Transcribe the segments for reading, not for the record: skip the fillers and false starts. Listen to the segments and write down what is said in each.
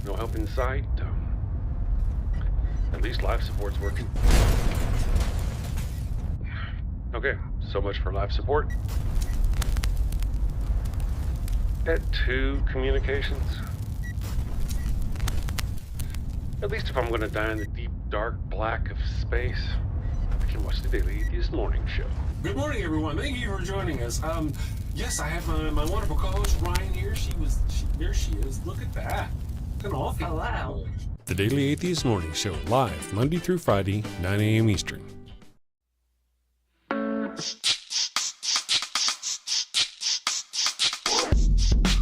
No help in sight. At least life support's working. Okay, so much for life support. At 2 communications. At least if I'm going to die in the deep, dark black of space, I can watch the Daily Atheist Morning Show. Good morning, everyone. Thank you for joining us. Yes, I have my wonderful co-host Ryan here. There she is. Look at that. Look at all. Hello. The Daily Atheist Morning Show, live Monday through Friday, 9 a.m. Eastern.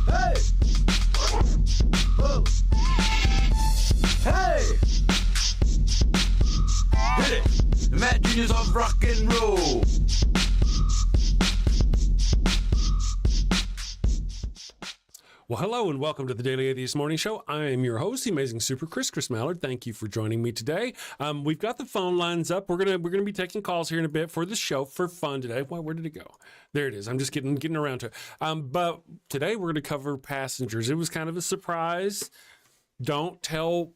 Hey! Whoa! Hey! Hit it! Mad Genius of rock and roll! Well, hello and welcome to the Daily Atheist Morning Show. I am your host, the amazing super Chris Mallard. Thank you for joining me today. We've got the phone lines up. We're gonna be taking calls here in a bit for the show for fun today. Well, where did it go? There it is. I'm just getting around to it. But today we're gonna cover Passengers. It was kind of a surprise. Don't tell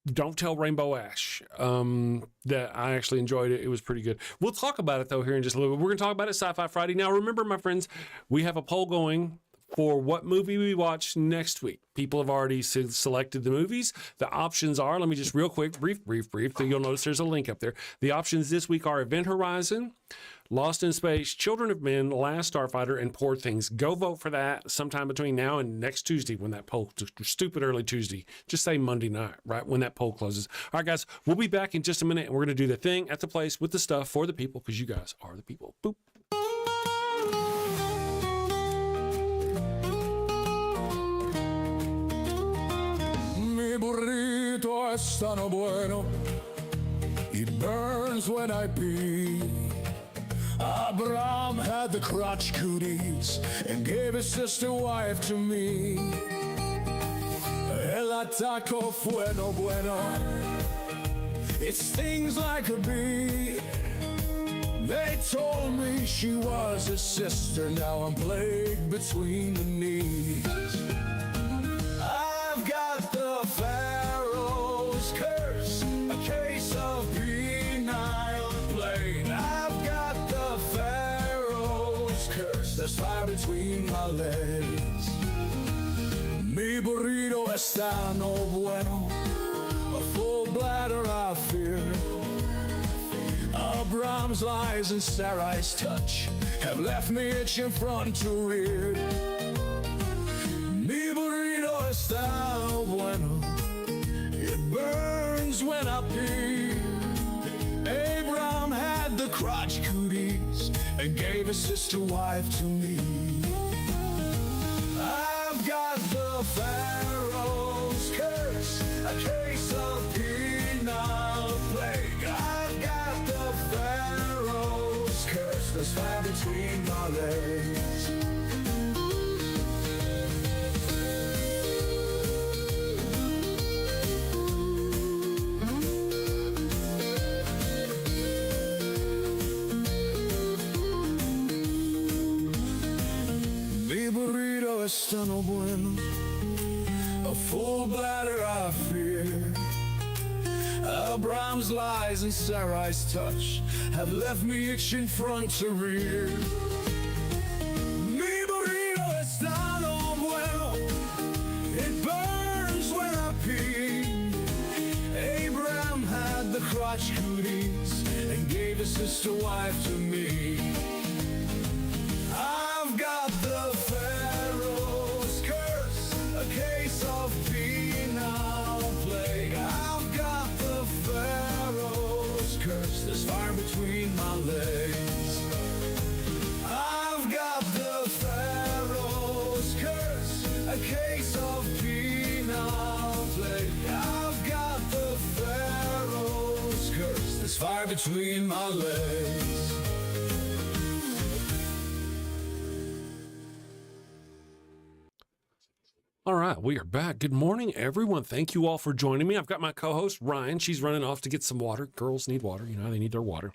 Rainbow Ash that I actually enjoyed it. It was pretty good. We'll talk about it though here in just a little bit. We're gonna talk about it Sci-Fi Friday. Now remember, my friends, we have a poll going for what movie we watch next week. People have already selected the movies. The options are, let me just real quick, brief. You'll notice there's a link up there. The options this week are Event Horizon, Lost in Space, Children of Men, Last Starfighter, and Poor Things. Go vote for that sometime between now and next Tuesday when that poll, stupid early Tuesday. Just say Monday night, right, when that poll closes. All right, guys, we'll be back in just a minute, and we're going to do the thing at the place with the stuff for the people, because you guys are the people. Boop. Burrito es tan bueno, it burns when I pee. Abraham had the crotch cooties and gave his sister wife to me. El ataco fue no bueno, it stings like a bee. They told me she was his sister, now I'm plagued between the knees. I've got the Pharaoh's curse, a case of penile plague. I've got the Pharaoh's curse, there's fire between my legs. Mi burrito está no bueno, a full bladder I fear. Abraham's lies and Sarai's touch have left me itching front to rear. Mi burrito está bueno, it burns when I pee. Abraham had the crotch cooties and gave his sister wife to me. I've got the Pharaoh's curse, a case of penile plague. I've got the Pharaoh's curse, there's fire between my legs. Burrito está no bueno, a full bladder I fear. Abraham's lies and Sarai's touch have left me itching front to rear. Mi burrito está no bueno, it burns when I pee. Abraham had the crotch cooties and gave his sister wife to me. I've got the Pharaoh's curse, a case of penile plague. I've got the Pharaoh's curse, there's fire between my legs. I've got the Pharaoh's curse, a case of penile plague. I've got the Pharaoh's curse, there's fire between my legs. All right, we are back. Good morning, everyone. Thank you all for joining me. I've got my co-host, Ryan. She's running off to get some water. Girls need water. You know, they need their water.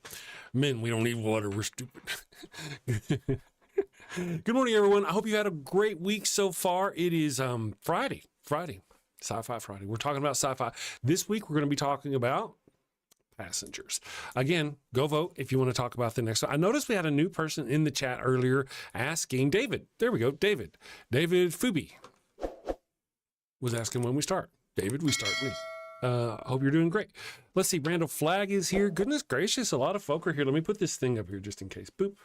Men, we don't need water. We're stupid. Good morning, everyone. I hope you had a great week so far. It is Friday. Friday, Sci-Fi Friday. We're talking about sci-fi. This week, we're going to be talking about passengers. Again, go vote if you want to talk about the next one. I noticed we had a new person in the chat earlier asking David. There we go. David Fubi was asking when we start. David, we start now. I hope you're doing great. Let's see. Randall Flagg is here. Goodness gracious. A lot of folk are here. Let me put this thing up here just in case. Boop.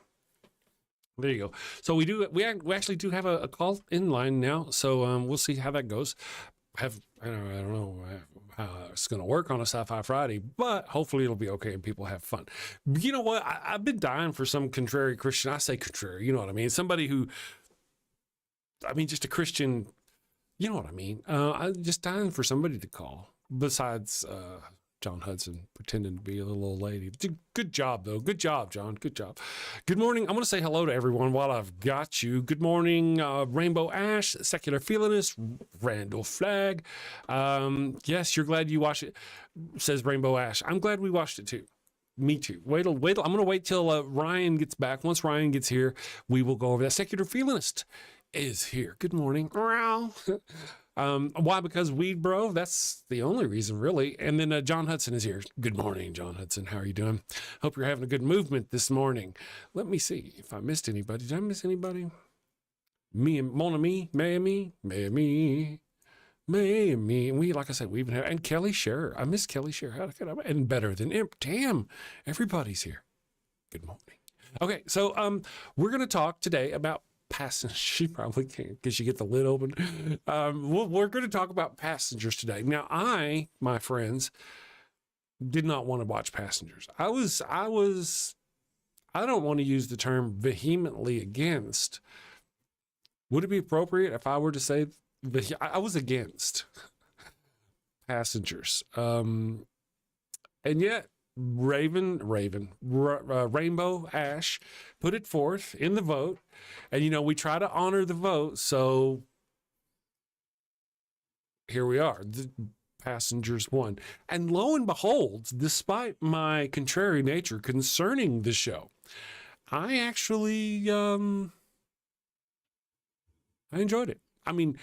There you go. So we actually do have a call in line now. So we'll see how that goes. I don't know how it's going to work on a Sci-Fi Friday, but hopefully it'll be okay and people have fun. You know what? I've been dying for some contrary Christian. I say contrary, you know what I mean? Somebody who, just a Christian, you know what I mean? I'm just dying for somebody to call besides John Hudson pretending to be a little old lady. Good job, though. Good job, John. Good job. Good morning. I want to say hello to everyone while I've got you. Good morning, Rainbow Ash, Secular Feelinist, Randall Flagg. Yes, you're glad you watched it, says Rainbow Ash. I'm glad we watched it, too. Me too. Wait. I'm going to wait till Ryan gets back. Once Ryan gets here, we will go over that. Secular Feelinist is here. Good morning. Why? Because weed, bro. That's the only reason, really. And then John Hudson is here. Good morning, John Hudson. How are you doing? Hope you're having a good movement this morning. Let me see if I missed anybody. Did I miss anybody? Me and Mon Ami, Miami. And we, like I said, we even have, and Kelly Scherer. I miss Kelly Scherer. And Better Than Imp. Damn, everybody's here. Good morning. Okay, so we're going to talk today about passengers. She probably can't because you get the lid open. We're going to talk about passengers today. Now, my friends, did not want to watch Passengers. I don't want to use the term vehemently against. Would it be appropriate if I were to say I was against Passengers? And yet, Rainbow Ash put it forth in the vote. And, we try to honor the vote. So here we are. The Passengers won. And lo and behold, despite my contrary nature concerning the show, I actually, I enjoyed it. And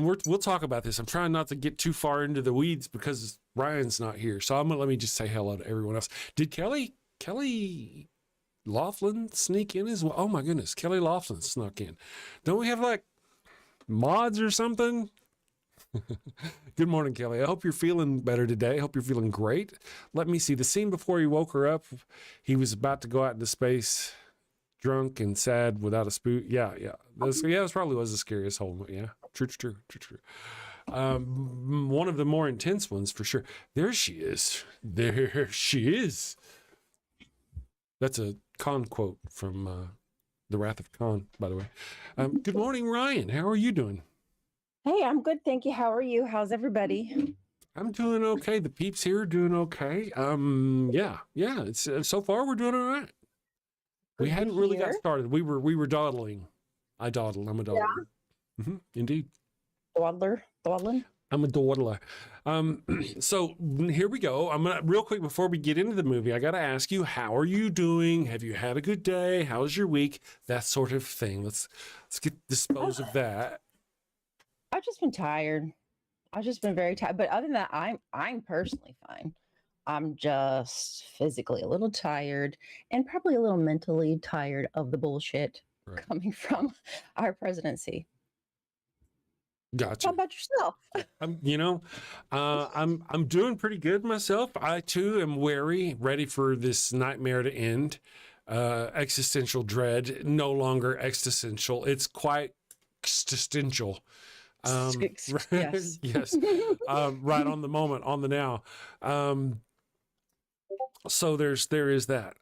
we'll talk about this. I'm trying not to get too far into the weeds because Ryan's not here. So let me just say hello to everyone else. Did Kelly Laughlin sneak in as well? Oh my goodness, Kelly Laughlin snuck in. Don't we have like mods or something? Good morning, Kelly. I hope you're feeling better today. I hope you're feeling great. Let me see the scene before he woke her up. He was about to go out into space, drunk and sad without a spoon. Yeah. This probably was the scariest whole movie. Yeah. True. One of the more intense ones for sure. There she is. That's a Khan quote from The Wrath of Khan, by the way. Good morning, Ryan. How are you doing? Hey, I'm good, thank you. How are you? How's everybody? I'm doing okay. The peeps here are doing okay. Yeah. It's so far we're doing all right. We hadn't really got started. We were dawdling. I dawdle. I'm a dawdler. Yeah. Mm-hmm, indeed. Dawdling. I'm a dawdler. So here we go. I'm gonna real quick before we get into the movie. I gotta ask you, how are you doing? Have you had a good day? How's your week? That sort of thing. Let's dispose of that. I've just been tired. I've just been very tired. But other than that, I'm personally fine. I'm just physically a little tired and probably a little mentally tired of the bullshit coming from our presidency. Gotcha. How about yourself? I'm doing pretty good myself. I too am ready for this nightmare to end. Existential dread, no longer existential. It's quite existential. Yes. Yes. Right on the moment, on the now. So there is that.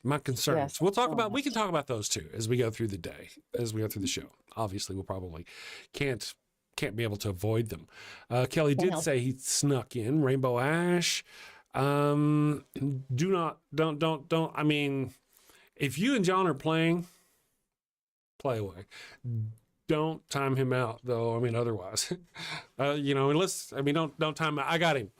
My concerns. Yes. We can talk about those too as we go through the day, as we go through the show. Obviously, we'll probably can't be able to avoid them. Kelly did say he snuck in. Rainbow Ash. Don't. I mean, if you and John are playing, play away. don't time him out, though. I mean, otherwise, unless, don't time out. I got him.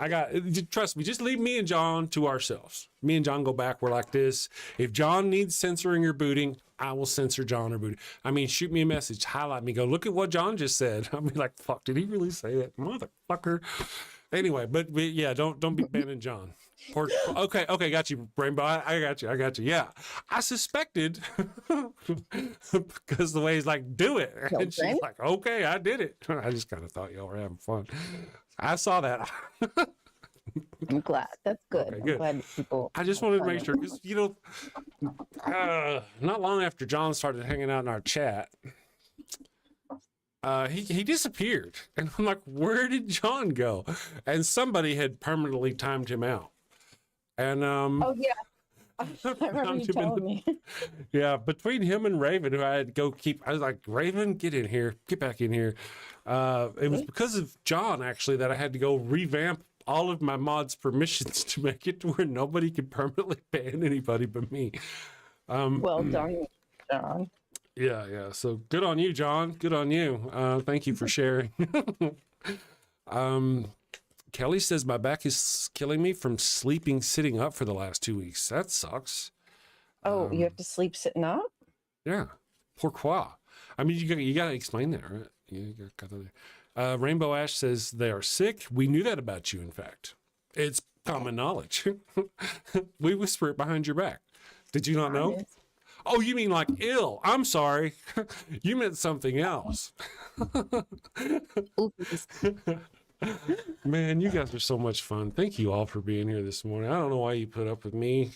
Trust me, just leave me and John to ourselves. Me and John go back. We're like this. If John needs censoring or booting, I will censor John or boot. Shoot me a message, highlight me, go, look at what John just said. I'll be like, fuck, did he really say that? Motherfucker. Anyway, but yeah, don't be banning John. Okay, got you, Rainbow. I got you. Yeah, I suspected because the way he's like, do it, and she's like, okay, I did it. I just kind of thought y'all were having fun. I saw that. I'm glad. That's good. Okay, I'm good. glad people. I just wanted to make sure because not long after John started hanging out in our chat, he disappeared, and I'm like, where did John go? And somebody had permanently timed him out. And Oh yeah, I remember you telling me. Yeah, between him and Raven, who I had to go keep, I was like, Raven, get in here, get back in here. It was because of John actually that I had to go revamp all of my mods' permissions to make it to where nobody could permanently ban anybody but me. Well done, John. Yeah. So good on you, John. Good on you. Thank you for sharing. Kelly says my back is killing me from sleeping sitting up for the last 2 weeks. That sucks. Oh, you have to sleep sitting up? Yeah. Pourquoi? You got to explain that, right? Yeah, Rainbow Ash says they are sick. We knew that about you, in fact. It's common knowledge. We whisper it behind your back. Did you not know? Oh, you mean like ill? I'm sorry. You meant something else. Man, you guys are so much fun. Thank you all for being here this morning. I don't know why you put up with me.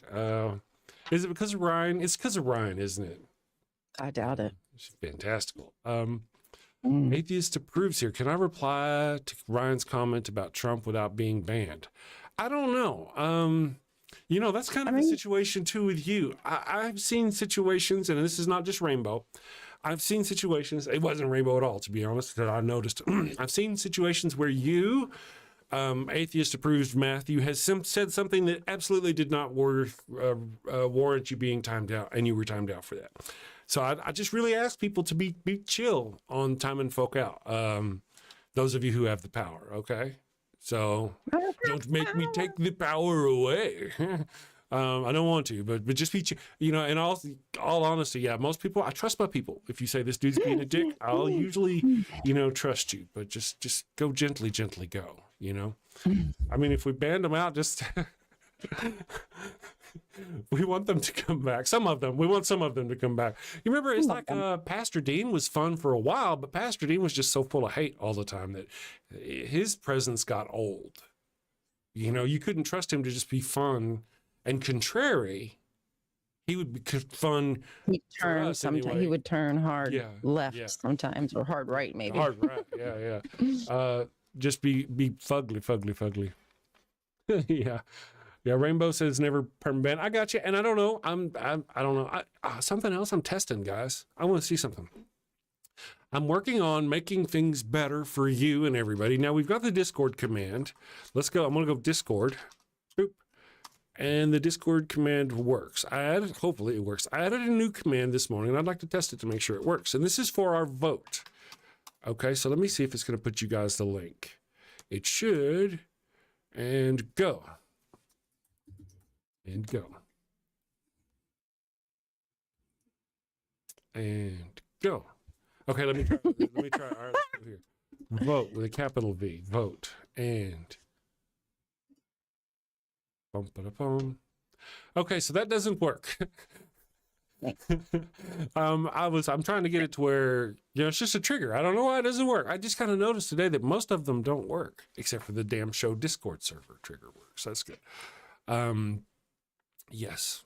Is it because of Ryan? It's because of Ryan, isn't it? I doubt it. It's fantastical. Atheist approves here. Can I reply to Ryan's comment about Trump without being banned? I don't know. That's kind of the situation too with you. I've seen situations, and this is not just Rainbow. I've seen situations, it wasn't Rainbow at all, to be honest, that I noticed. I've seen situations where you, Atheist approved Matthew, has said something that absolutely did not warrant you being timed out, and you were timed out for that. So I just really ask people to be chill on timing folk out. Those of you who have the power, okay? So don't make me take the power away. I don't want to, but just be, in all honesty, yeah, most people, I trust my people. If you say this dude's being a dick, I'll usually, trust you, but just go gently go, if we banned them out, just, we want them to come back. We want some of them to come back. You remember, it's like Pastor Dean was fun for a while, but Pastor Dean was just so full of hate all the time that his presence got old. You couldn't trust him to just be fun and contrary. He would be fun. He'd turn sometimes. Anyway. He would turn hard left sometimes, or hard right maybe. Hard right, yeah. Just be fugly. Yeah. Yeah, Rainbow says never permanent ban. I got you, and I don't know. I don't know. Something else I'm testing, guys. I want to see something. I'm working on making things better for you and everybody. Now we've got the Discord command. Let's go. I'm going to go Discord. Boop. And the Discord command works. Hopefully it works. I added a new command this morning, and I'd like to test it to make sure it works. And this is for our vote. Okay, so let me see if it's going to put you guys the link. It should. And go. And go. And go. Okay, let me try. All right, let's go here. Vote with a capital V. Vote. And bum, ba-da-bum. Okay, so that doesn't work. I'm trying to get it to where, it's just a trigger. I don't know why it doesn't work. I just kind of noticed today that most of them don't work, except for the damn show Discord server trigger works. That's good. Yes.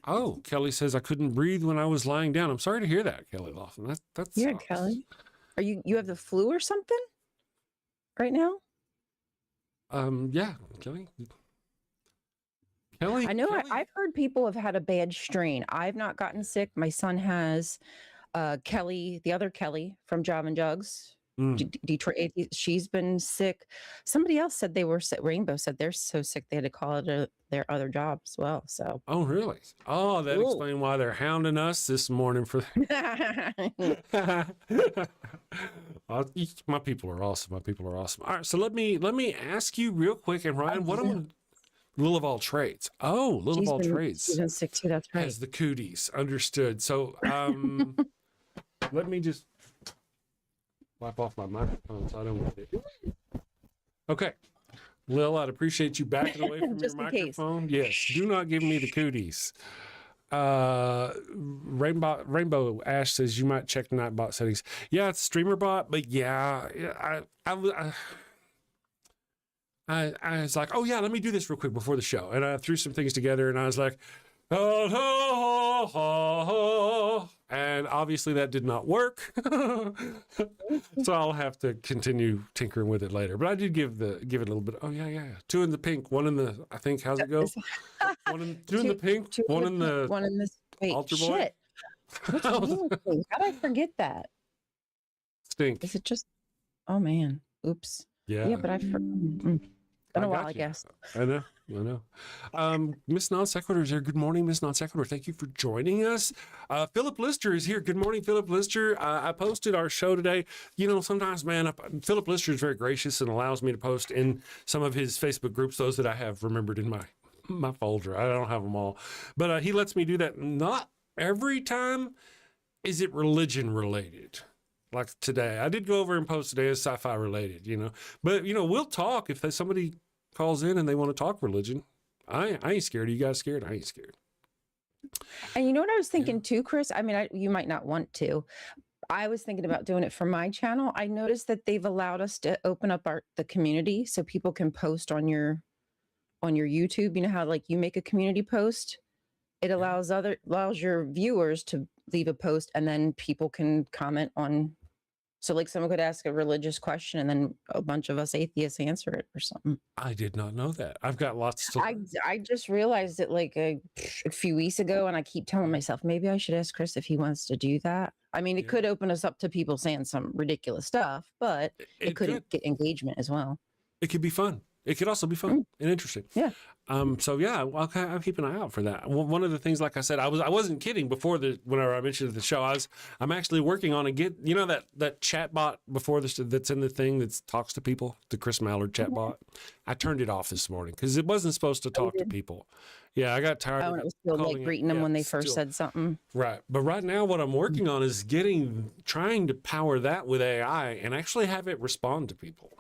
Oh, Kelly says I couldn't breathe when I was lying down. I'm sorry to hear that, Kelly Lawson. That's Yeah, Kelly. Are you have the flu or something right now? Yeah, Kelly. Kelly, I know. Kelly. I've heard people have had a bad strain. I've not gotten sick. My son has. Kelly, the other Kelly from Job and Jugs, Detroit Atheist. She's been sick. Somebody else said they were sick. Rainbow said they're so sick they had to call it their other job as well. So. Oh, really? Oh, that explains why they're hounding us this morning for. My people are awesome. My people are awesome. All right, so let me ask you real quick, and Ryan, what am Lil of all trades? Oh, Lil of all trades. She's been sick too. That's right. Has the cooties. Understood. So, let me just wipe off my microphone so I don't get it. Okay. Lil, I'd appreciate you backing away from your microphone. Yes. Do not give me the cooties. Rainbow Ash says you might check the Nightbot settings. Yeah, it's streamer bot, but yeah, I was like, oh yeah, let me do this real quick before the show. And I threw some things together and I was like, and obviously that did not work. So I'll have to continue tinkering with it later. But I did give it a little bit. Oh yeah. 2 in the pink, 1 in the, I think, how's it go? 2 in the pink, 1 in the altar boy. Shit. What's wrong with me? How did I forget that? Stink. Is it just, oh man, oops. Yeah, but I've been a while, I guess. I know. Miss Non Sequitur is here. Good morning, Miss Non Sequitur. Thank you for joining us. Philip Lister is here. Good morning, Philip Lister. I posted our show today. You know, sometimes, man, Philip Lister is very gracious and allows me to post in some of his Facebook groups, those that I have remembered in my folder. I don't have them all. But he lets me do that. Not every time is it religion related. Like today, I did go over and post today as sci-fi related, but we'll talk if somebody calls in and they want to talk religion. I ain't scared. Are you guys scared? I ain't scared. And you know what I was thinking too, Chris? I mean, you might not want to. I was thinking about doing it for my channel. I noticed that they've allowed us to open up the community so people can post on your YouTube. You know how like you make a community post? It allows your viewers to leave a post and then people can comment on. So like someone could ask a religious question and then a bunch of us atheists answer it or something. I did not know that. I've got lots to. I just realized it like a few weeks ago, and I keep telling myself maybe I should ask Chris if he wants to do that. I mean, it could open us up to people saying some ridiculous stuff, but it could get engagement as well. It could be fun. It could also be fun and interesting. Yeah. So yeah, I'll keep an eye out for that. One of the things, like I said, I wasn't kidding before whenever I mentioned the show, I'm actually working on that chat bot before this that's in the thing that talks to people, the Chris Mallard chat bot. I turned it off this morning because it wasn't supposed to talk to people. Yeah, I got tired. Oh, and it was still like greeting them when they first said something. Right, but right now what I'm working on is trying to power that with AI and actually have it respond to people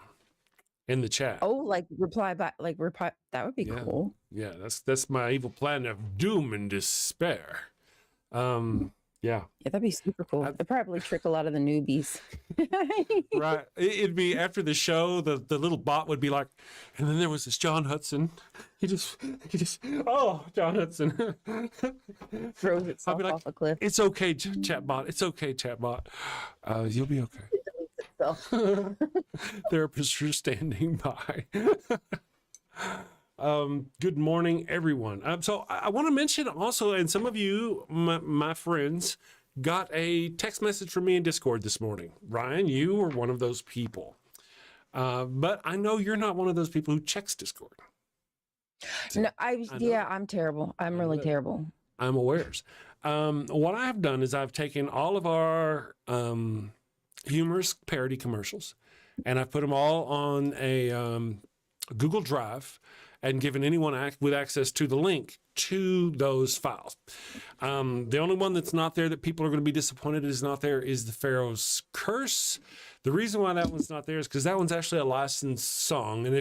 in the chat. Oh, reply back, that would be cool. Yeah, that's my evil plan of doom and despair. Yeah, that'd be super cool. It'd probably trick a lot of the newbies. Right. It'd be after the show, the little bot would be like, and then there was this John Hudson. He just John Hudson. Throws itself off a cliff. It's okay, chat bot. It's okay, chat bot. You'll be okay. Therapists are standing by. Good morning, everyone. So I want to mention also, and some of you, my friends, got a text message from me in Discord this morning. Ryan, you were one of those people. But I know you're not one of those people who checks Discord. So, no, I'm terrible. I'm really terrible. I'm aware. What I have done is I've taken all of our humorous parody commercials and I've put them all on a Google Drive and given anyone with access to the link to those files. The only one that's not there that people are going to be disappointed is not there is the Pharaoh's Curse. The reason why that one's not there is because that one's actually a licensed song. And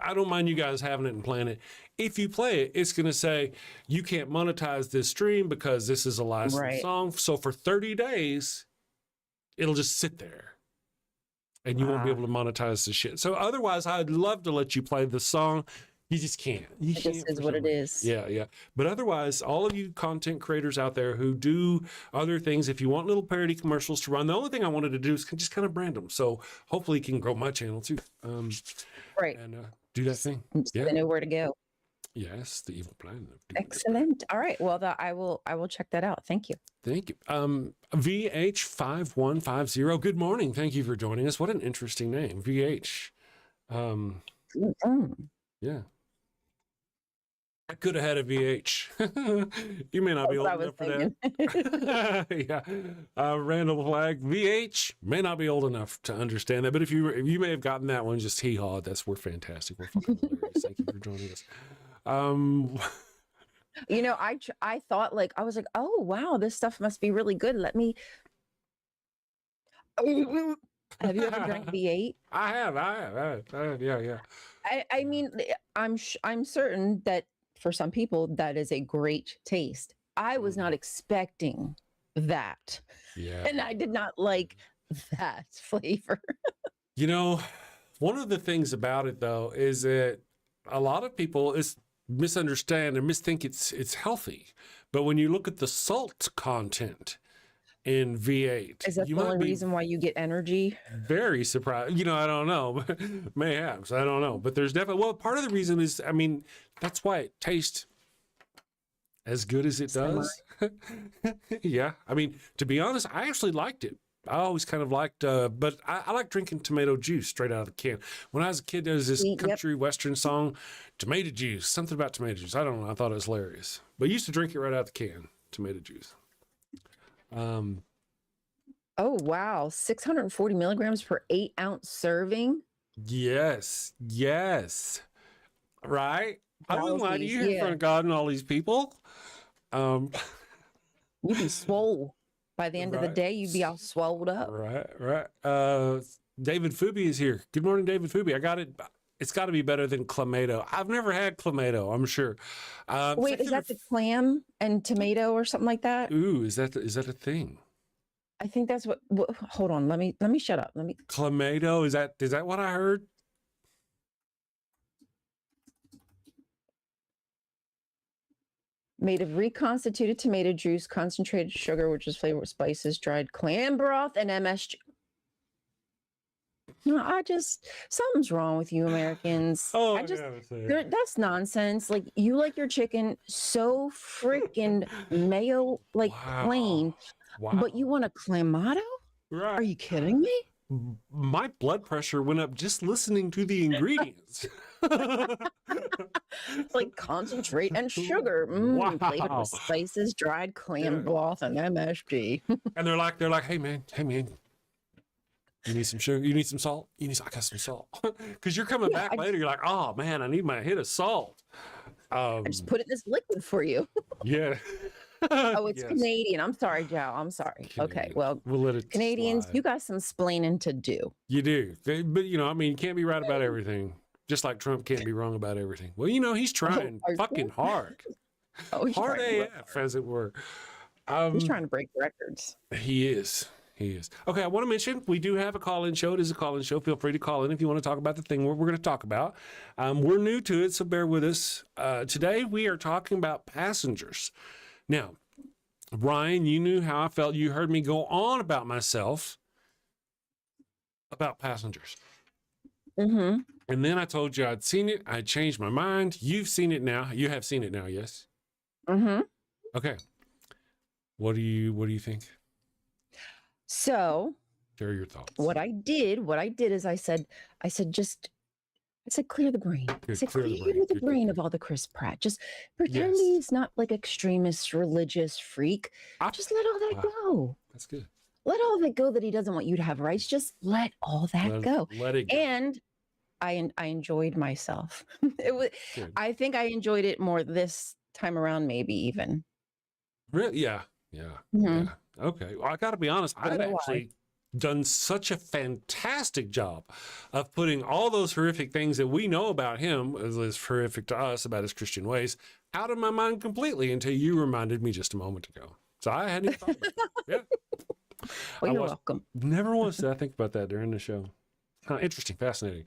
I don't mind you guys having it and playing it. If you play it, it's going to say, you can't monetize this stream because this is a licensed song. So for 30 days, it'll just sit there and you won't be able to monetize the shit. So otherwise, I'd love to let you play the song. You just can't. It just is what it is. Yeah. But otherwise, all of you content creators out there who do other things, if you want little parody commercials to run, the only thing I wanted to do is just kind of brand them. So hopefully you can grow my channel too. Right. And do that thing. They know where to go. Yes, the evil plan. Excellent. All right. Well, I will check that out. Thank you. Thank you. VH5150. Good morning. Thank you for joining us. What an interesting name, VH. Yeah. I could have had a VH. You may not be old enough for that. Yeah. Randall Flag, VH may not be old enough to understand that, but if you may have gotten that one, just hee-hawed. We're fantastic. We're fucking hilarious. Thank you for joining us. You know, I thought like, I was like, oh wow, this stuff must be really good. Let me. Have you ever drank V8? I have. Yeah. I mean, I'm certain that for some people that is a great taste. I was not expecting that. Yeah. And I did not like that flavor. You know, one of the things about it though is that a lot of people misunderstand and misthink it's healthy. But when you look at the salt content in V8, Is that the only reason why you get energy? Very surprised. You know, I don't know. Mayhaps. I don't know. But there's definitely, well, part of the reason is, I mean, that's why it tastes as good as it does. Yeah. I mean, to be honest, I actually liked it. I always kind of liked, but I like drinking tomato juice straight out of the can. When I was a kid, there was this country western song, tomato juice, something about tomato juice. I don't know. I thought it was hilarious. But I used to drink it right out of the can, tomato juice. Oh wow, 640 milligrams per 8-ounce serving. Yes. Right. I wouldn't lie to you in front of God and all these people. You'd be swole by the end of the day. You'd be all swelled up. Right. David Fubi is here. Good morning, David Fubi. I got it. It's got to be better than clamato. I've never had clamato, I'm sure. Wait, is that the clam and tomato or something like that? Ooh, is that a thing? I think that's what. Hold on, let me shut up. Clamato, is that what I heard? Made of reconstituted tomato juice, concentrated sugar, which is flavored with spices, dried clam broth, and MSG. No, something's wrong with you Americans. Oh, that's nonsense. Like, you like your chicken so freaking mayo, like plain, but you want a clamato? Right. Are you kidding me? My blood pressure went up just listening to the ingredients. Like concentrate and sugar, flavored with spices, dried clam broth, and MSG. And they're like, hey man, you need some sugar? You need some salt? I got some salt. Because you're coming back later. You're like, oh man, I need my hit of salt. I just put it in this liquid for you. Yeah. Oh, it's Canadian. I'm sorry, Joe. I'm sorry. Canadian. Okay, well, we'll let it Canadians, slide. You got some splaining to do. You do. But, you know, I mean, you can't be right about everything. Just like Trump can't be wrong about everything. Well, you know, he's trying fucking hard. Hard AF, as it were. He's trying to break records. He is. Okay, I want to mention we do have a call-in show. It is a call-in show. Feel free to call in if you want to talk about the thing we're going to talk about. We're new to it, so bear with us. Today we are talking about passengers. Now, Ryan, you knew how I felt. You heard me go on about myself about passengers. Mm-hmm. And then I told you I'd seen it. I changed my mind. You've seen it now. You have seen it now, yes? Mm-hmm. Okay. What do you think? So, share your thoughts. What I did is I said clear the brain. I said clear the brain of all the Chris Pratt. Just pretend he's not like extremist religious freak. Just let all that go. That's good. Let all that go that he doesn't want you to have rights. Just let all that go. Let it go. And I enjoyed myself. It was. Good. I think I enjoyed it more this time around, maybe even. Really? Yeah. Mm-hmm. Yeah. Okay. Well, I got to be honest. I've actually done such a fantastic job of putting all those horrific things that we know about him, as horrific to us about his Christian ways, out of my mind completely until you reminded me just a moment ago. So I hadn't even thought about it. Yeah. Well, you're welcome. Never once did I think about that during the show. Kind of interesting, fascinating.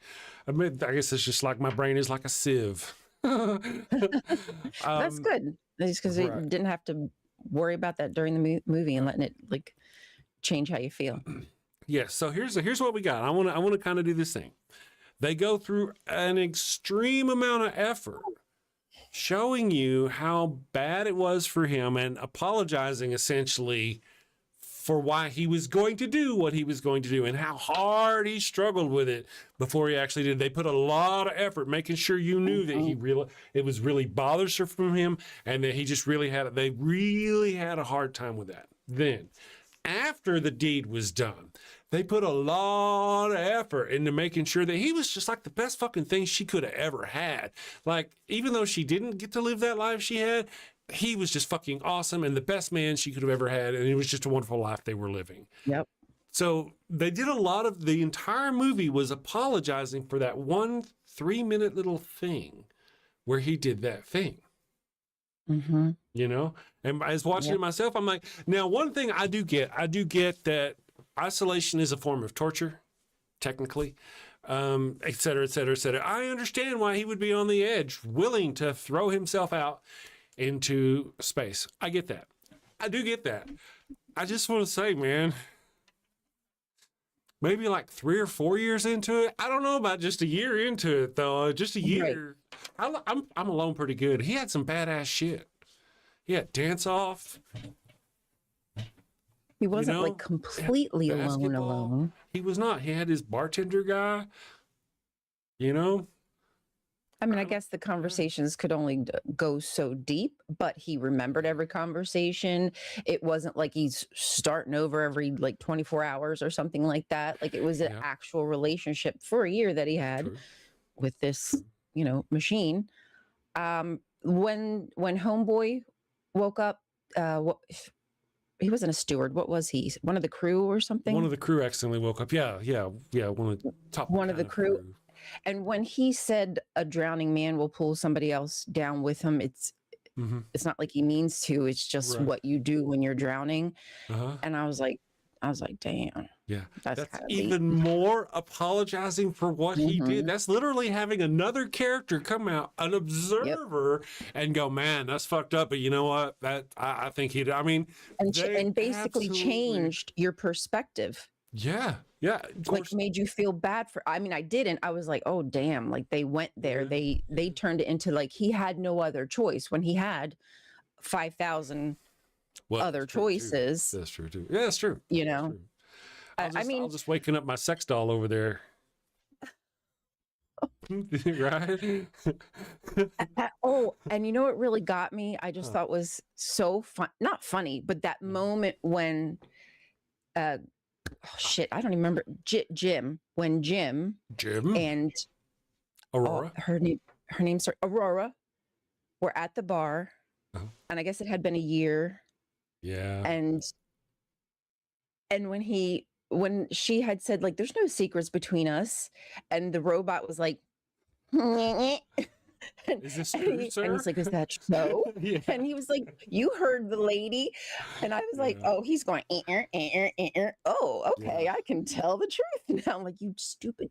I guess it's just like my brain is like a sieve. That's good. It's because you didn't have to worry about that during the movie and letting it like change how you feel. Yes. So here's what we got. I want to kind of do this thing. They go through an extreme amount of effort showing you how bad it was for him and apologizing essentially for why he was going to do what he was going to do and how hard he struggled with it before he actually did. They put a lot of effort making sure you knew that it was really bothersome from him and that he just really they really had a hard time with that. Then, after the deed was done, they put a lot of effort into making sure that he was just like the best fucking thing she could have ever had. Like, even though she didn't get to live that life she had, he was just fucking awesome and the best man she could have ever had. And it was just a wonderful life they were living. Yep. So they did a lot of, the entire movie was apologizing for that 1 3-minute little thing where he did that thing. Mm-hmm. You know? And I was watching it myself. I'm like, now one thing I do get that isolation is a form of torture, technically. Et cetera, et cetera, et cetera. I understand why he would be on the edge, willing to throw himself out into space. I get that. I do get that. I just want to say, man, maybe like 3 or 4 years into it. I don't know about just a year into it, though. Just a year. Right. I'm alone pretty good. He had some badass shit. He had Dance Off. He wasn't like completely alone. He was not. He had his bartender guy, you know. I mean, I guess the conversations could only go so deep, but he remembered every conversation. It wasn't like he's starting over every like 24 hours or something like that. Like, it was an actual relationship for a year that he had with this, you know, machine. When Homeboy woke up, he wasn't a steward. What was he? One of the crew or something? One of the crew accidentally woke up. Yeah. One of the top. One of the crew. And when he said a drowning man will pull somebody else down with him, it's not like he means to. It's just what you do when you're drowning. And I was like, damn. Yeah, that's even more apologizing for what he did. That's literally having another character come out, an observer, and go, man, that's fucked up. But you know what? That I think he. I mean, and basically changed your perspective. Yeah. Like, made you feel bad for. I mean, I didn't. I was like, oh damn! Like, they went there. They turned it into like he had no other choice when he had 5,000 other choices. That's true too. Yeah, that's true. You know. I mean, I'll just waking up my sex doll over there. Right? And you know what really got me? I just thought was so fun, not funny, but that moment when, I don't even remember Jim and Aurora, her name's Aurora, were at the bar, and I guess it had been a year. Yeah. And when she had said, like, there's no secrets between us, and the robot was like, is this true, sir? And he's like, is that so? And he was like, you heard the lady. And I was like, oh, he's going, oh, okay, I can tell the truth now. I'm like, you stupid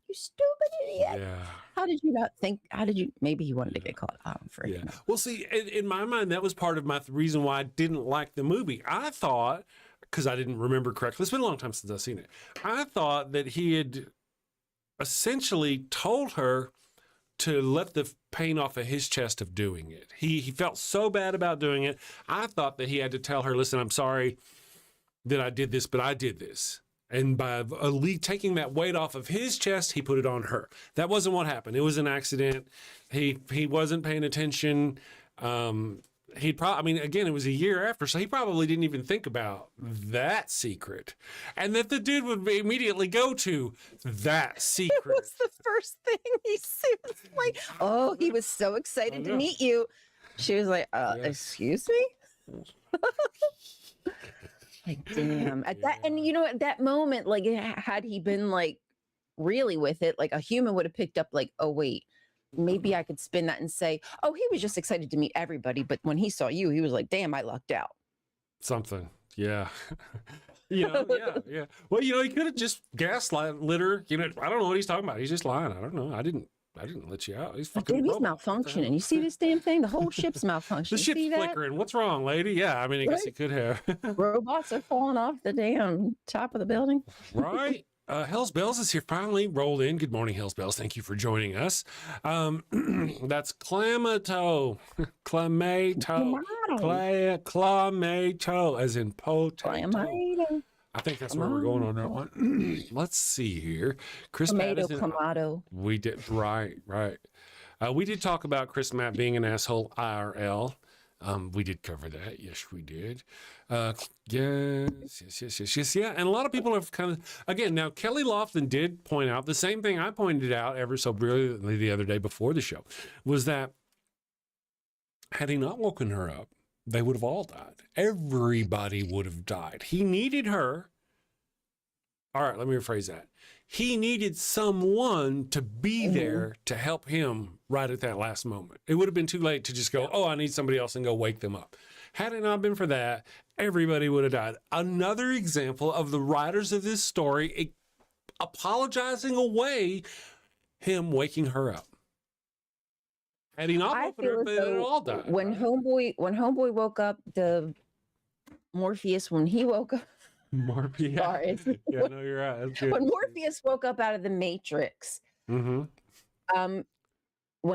idiot. Yeah. How did you not think? Maybe he wanted to get caught. Well, see, in my mind, that was part of my reason why I didn't like the movie. I thought, because I didn't remember correctly, it's been a long time since I've seen it. I thought that he had essentially told her to let the pain off of his chest of doing it. He felt so bad about doing it. I thought that he had to tell her, listen, I'm sorry that I did this, but I did this. And by taking that weight off of his chest, he put it on her. That wasn't what happened. It was an accident. He wasn't paying attention. Again, it was a year after, so he probably didn't even think about that secret. And that the dude would immediately go to that secret. It was the first thing he said. Was like, oh, he was so excited to meet you. She was like, excuse me? Like, damn. At that, and you know, at that moment, like, had he been like really with it, like a human would have picked up like, oh, wait. Maybe I could spin that and say, oh, he was just excited to meet everybody. But when he saw you, he was like, damn, I lucked out. Something. Yeah. Yeah. Well, he could have just gaslit her. I don't know what he's talking about. He's just lying. I don't know. I didn't let you out. He's fucking dude, he's malfunctioning. You see this damn thing? The whole ship's malfunctioning. The ship's flickering. What's wrong, lady? Yeah, I mean, I guess he could have. Robots are falling off the damn top of the building. Right? Hells Bells is here, finally rolled in. Good morning, Hells Bells. Thank you for joining us. That's Clamato. Clamato. Clamato, as in potato. Clamato. I think that's where we're going on that one. Let's see here. Chris Matt is in, Clamato. we did, right. We did talk about Chris Matt being an asshole IRL. We did cover that. Yes, we did. Yes. Yeah. And a lot of people have kind of, again, now Kelly Lofton did point out the same thing I pointed out ever so brilliantly the other day before the show, was that had he not woken her up, they would have all died. Everybody would have died. He needed her. All right, let me rephrase that. He needed someone to be there to help him right at that last moment. It would have been too late to just go, oh, I need somebody else, and go wake them up. Had it not been for that, everybody would have died. Another example of the writers of this story apologizing away him waking her up. Had he not woken her up, they would all died. When Homeboy woke up, the Morpheus, when he woke up, Morpheus. sorry. Yeah, no, you're right. That's good. When Morpheus woke up out of the Matrix, when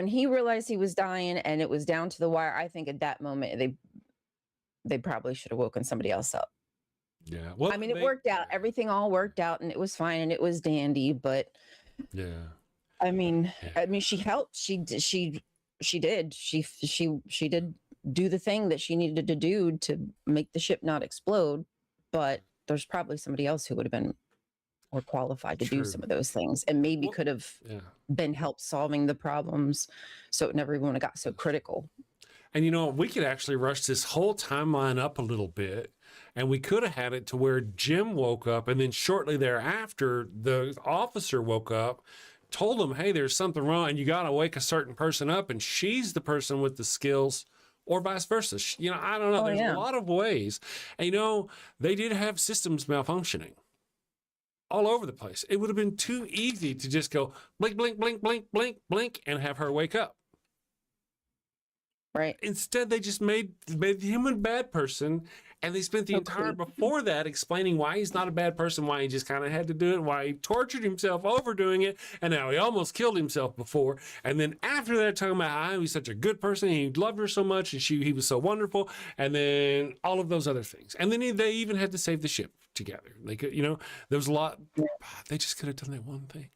he realized he was dying and it was down to the wire, I think at that moment they probably should have woken somebody else up. Yeah. Well, I mean, it worked out. Everything all worked out, and it was fine, and it was dandy. But yeah, I mean, she helped. She did. She did do the thing that she needed to do to make the ship not explode. But there's probably somebody else who would have been more qualified to do some of those things, and maybe could have been help solving the problems, so it never even would have got so critical. And you know, we could actually rush this whole timeline up a little bit, and we could have had it to where Jim woke up, and then shortly thereafter, the officer woke up, told him, hey, there's something wrong, and you got to wake a certain person up, and she's the person with the skills, or vice versa. You know, I don't know. There's a lot of ways. And, you know, they did have systems malfunctioning all over the place. It would have been too easy to just go blink, blink, blink, blink, blink, blink, and have her wake up. Right. Instead, they just made him a bad person, and they spent the entire before that explaining why he's not a bad person, why he just kind of had to do it, why he tortured himself overdoing it, and now he almost killed himself before. And then after that, talking about how he was such a good person, and he loved her so much, and he was so wonderful, and then all of those other things. And then they even had to save the ship together. They could, you know, there was a lot. They just could have done that one thing.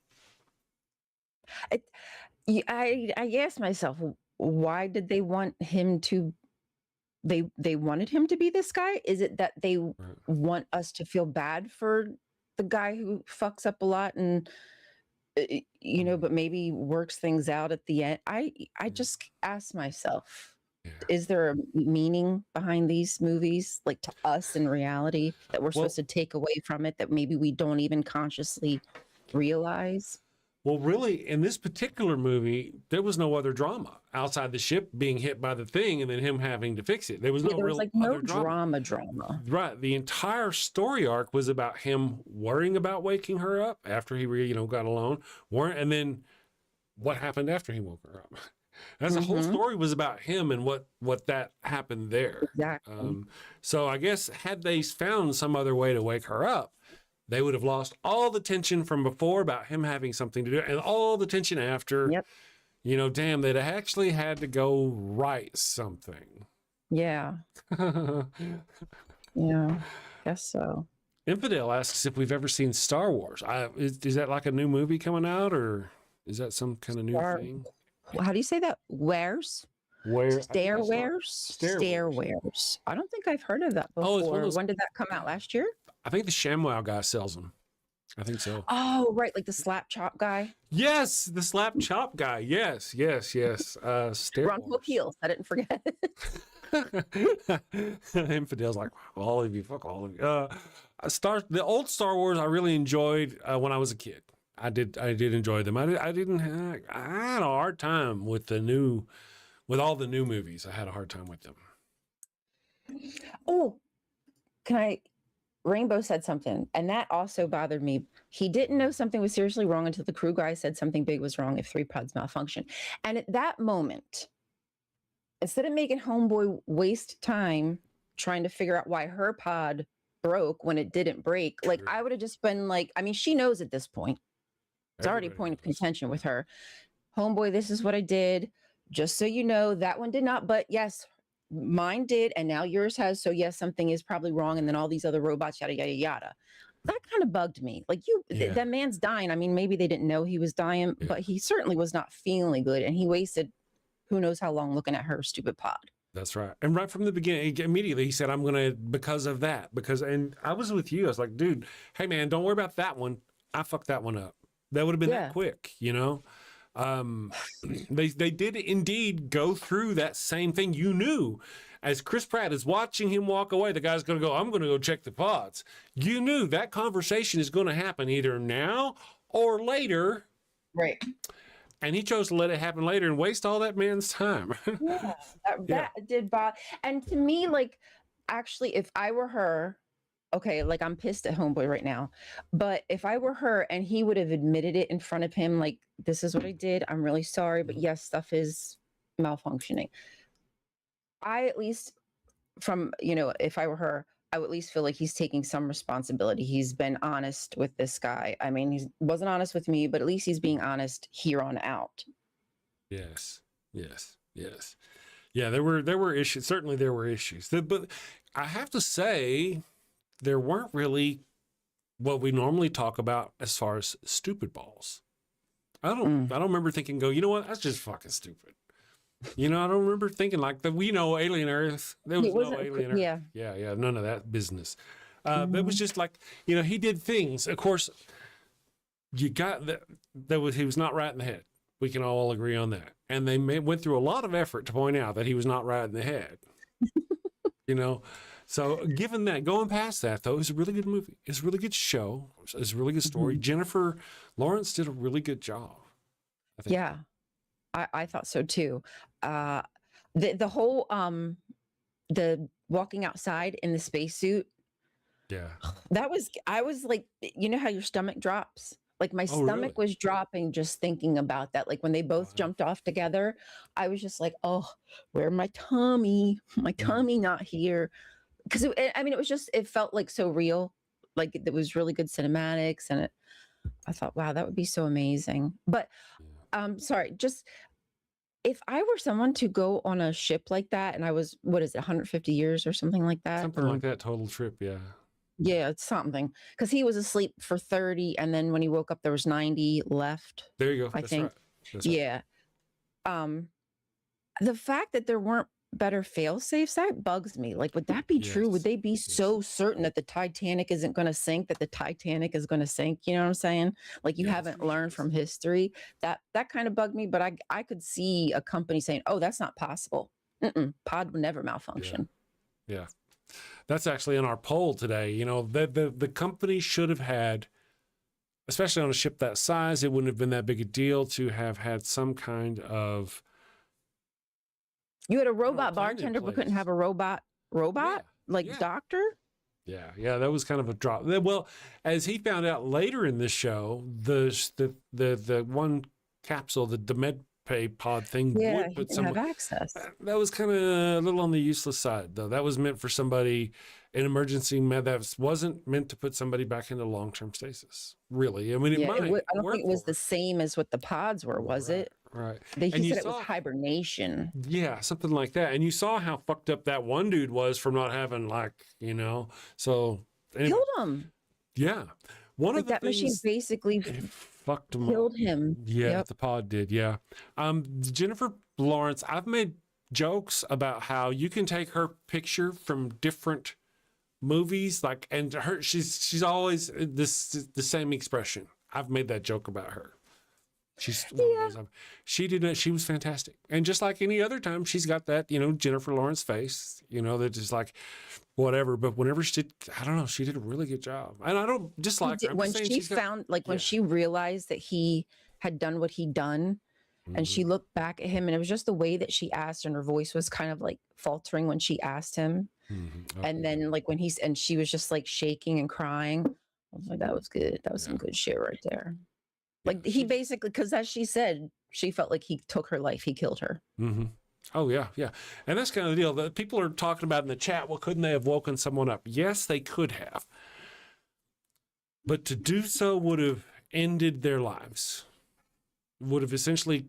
I asked myself, why did they want him to? They wanted him to be this guy? Is it that they want us to feel bad for the guy who fucks up a lot and you know, but maybe works things out at the end? I just ask myself, is there a meaning behind these movies, like to us in reality, that we're supposed to take away from it that maybe we don't even consciously realize? Well, really, in this particular movie, there was no other drama outside the ship being hit by the thing and then him having to fix it. There was no real no other drama. Right. The entire story arc was about him worrying about waking her up after he, got alone. And then what happened after he woke her up. That's the whole story was about him and what that happened there. Exactly. So I guess had they found some other way to wake her up, they would have lost all the tension from before about him having something to do and all the tension after. Yep. Damn, they'd actually had to go write something. Yeah. Yeah, guess so. Infidel asks if we've ever seen Star Wars. Is that like a new movie coming out, or is that some kind of new thing? How do you say that? Wares? Stairwares. I don't think I've heard of that before. When did that come out? Last year? I think the ShamWow guy sells them. I think so. Oh, right. Like the slap chop guy. Yes. The slap chop guy. Yes. Ron Hook Heels. I didn't forget. Infidel's like, all of you, fuck all of you. The old Star Wars I really enjoyed when I was a kid. I did enjoy them. I had a hard time with all the new movies. I had a hard time with them. Oh, Rainbow said something, and that also bothered me. He didn't know something was seriously wrong until the crew guy said something big was wrong if 3 pods malfunction. And at that moment, instead of making Homeboy waste time trying to figure out why her pod broke when it didn't break. Like, True. I would have just been like, I mean, she knows at this point. It's already a Everybody point of knows. contention with her. Homeboy, this is what I did. Just so you know, that one did not. But yes, mine did. And now yours has. So yes, something is probably wrong. And then all these other robots, yada, yada, yada. That kind of bugged me. Like, Yeah. that man's dying. I mean, maybe they didn't know he was dying, Yeah. but he certainly was not feeling good. And he wasted who knows how long looking at her stupid pod. That's right. And right from the beginning, immediately he said, I'm going to, because of that, and I was with you. I was like, dude, hey man, don't worry about that one. I fucked that one up. That would have been that quick, you know? They did indeed go through that same thing. You knew as Chris Pratt is watching him walk away, the guy's going to go, I'm going to go check the pods. You knew that conversation is going to happen either now or later. Right. And he chose to let it happen later and waste all that man's time. Yeah, that did bother. And to me, like, actually, if I were her, okay, like, I'm pissed at homeboy right now, but if I were her and he would have admitted it in front of him, like, this is what I did, I'm really sorry, but yes, stuff is malfunctioning. I at least, from, you know, if I were her, I would at least feel like he's taking some responsibility. He's been honest with this guy. I mean, he wasn't honest with me, but at least he's being honest here on out. Yes. Yeah, there were issues. Certainly there were issues. But I have to say, there weren't really what we normally talk about as far as stupid balls. I don't remember thinking, you know what, that's just fucking stupid. You know, I don't remember thinking like that. We know Alien Earth. There was no Alien Earth. Yeah. None of that business. It was just like, you know, he did things. Of course, you got he was not right in the head. We can all agree on that. And they went through a lot of effort to point out that he was not right in the head. You know, so given that, going past that though, it was a really good movie. It's a really good show. It's a really good story. Jennifer Lawrence did a really good job, I think. Yeah. I thought so too. The whole the walking outside in the spacesuit. Yeah. I was like, you know how your stomach drops? Like my stomach was dropping just thinking about that. Like when they both jumped off together, I was just like, oh, where my tummy? My tummy not here. Because I mean, it felt like so real. Like it was really good cinematics, and I thought, wow, that would be so amazing. But sorry, just if I were someone to go on a ship like that, and I was, what is it, 150 years or something like that? Something like that, total trip, yeah. Yeah, it's something. Because he was asleep for 30, and then when he woke up, there was 90 left. There you go. I think. Right. That's right. Yeah. The fact that there weren't better fail safes, that bugs me. Like, would that be true? Would they be so certain that the Titanic isn't going to sink, that the Titanic is going to sink? You know what I'm saying? Like, you haven't learned from history. That kind of bugged me, but I could see a company saying, oh, that's not possible. Pod would never malfunction. Yeah. That's actually in our poll today. You know, the company should have had, especially on a ship that size, it wouldn't have been that big a deal to have had some kind of. You had a robot bartender, but couldn't have a robot doctor. Yeah, that was kind of a drop. Well, as he found out later in the show, the one capsule, the med pay pod thing, would put some have access. That was kind of a little on the useless side, though. That was meant for somebody in emergency med. That wasn't meant to put somebody back into long-term stasis. Really, I mean, it might. I don't think it was the same as what the pods were, was it? Right. He said it was hibernation. Yeah, something like that. And you saw how fucked up that one dude was from not having, like, you know. So anyway, killed him. Yeah, one of the that machine basically fucked him. Killed him. Yeah, the pod did. Yeah. Jennifer Lawrence. I've made jokes about how you can take her picture from different movies, like, and she's always the same expression. I've made that joke about her. She's she did it. She was fantastic, and just like any other time, she's got that, you know, Jennifer Lawrence face, you know, that is like whatever. But whenever she did, I don't know, she did a really good job, and I don't dislike her. When she found, like, when she realized that he had done what he'd done, and she looked back at him, and it was just the way that she asked, and her voice was kind of like faltering when she asked him, and then like when she was just like shaking and crying. I was like, that was good. That was some good shit right there. Like he basically, because as she said, she felt like he took her life. He killed her. Oh, yeah, yeah. And that's kind of the deal. The people are talking about in the chat, well, couldn't they have woken someone up? Yes, they could have. But to do so would have ended their lives, would have essentially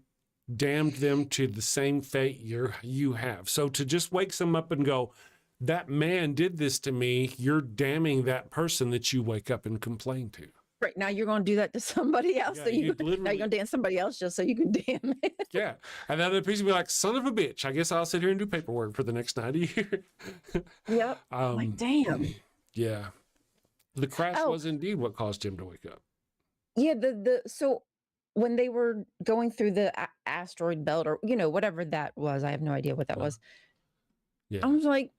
damned them to the same fate you have. So to just wake someone up and go, that man did this to me, you're damning that person that you wake up and complain to. Right now, you're going to do that to somebody else. Yeah, So now you'd you're going to damn somebody else just so you can damn it. Yeah. And then the piece will be like, son of a bitch, I guess I'll sit here and do paperwork for the next 90 years. Yep. Like, damn. Yeah. The crash was indeed what caused him to wake up. Yeah. So when they were going through the asteroid belt or, whatever that was, I have no idea what that was. Yeah. I was like,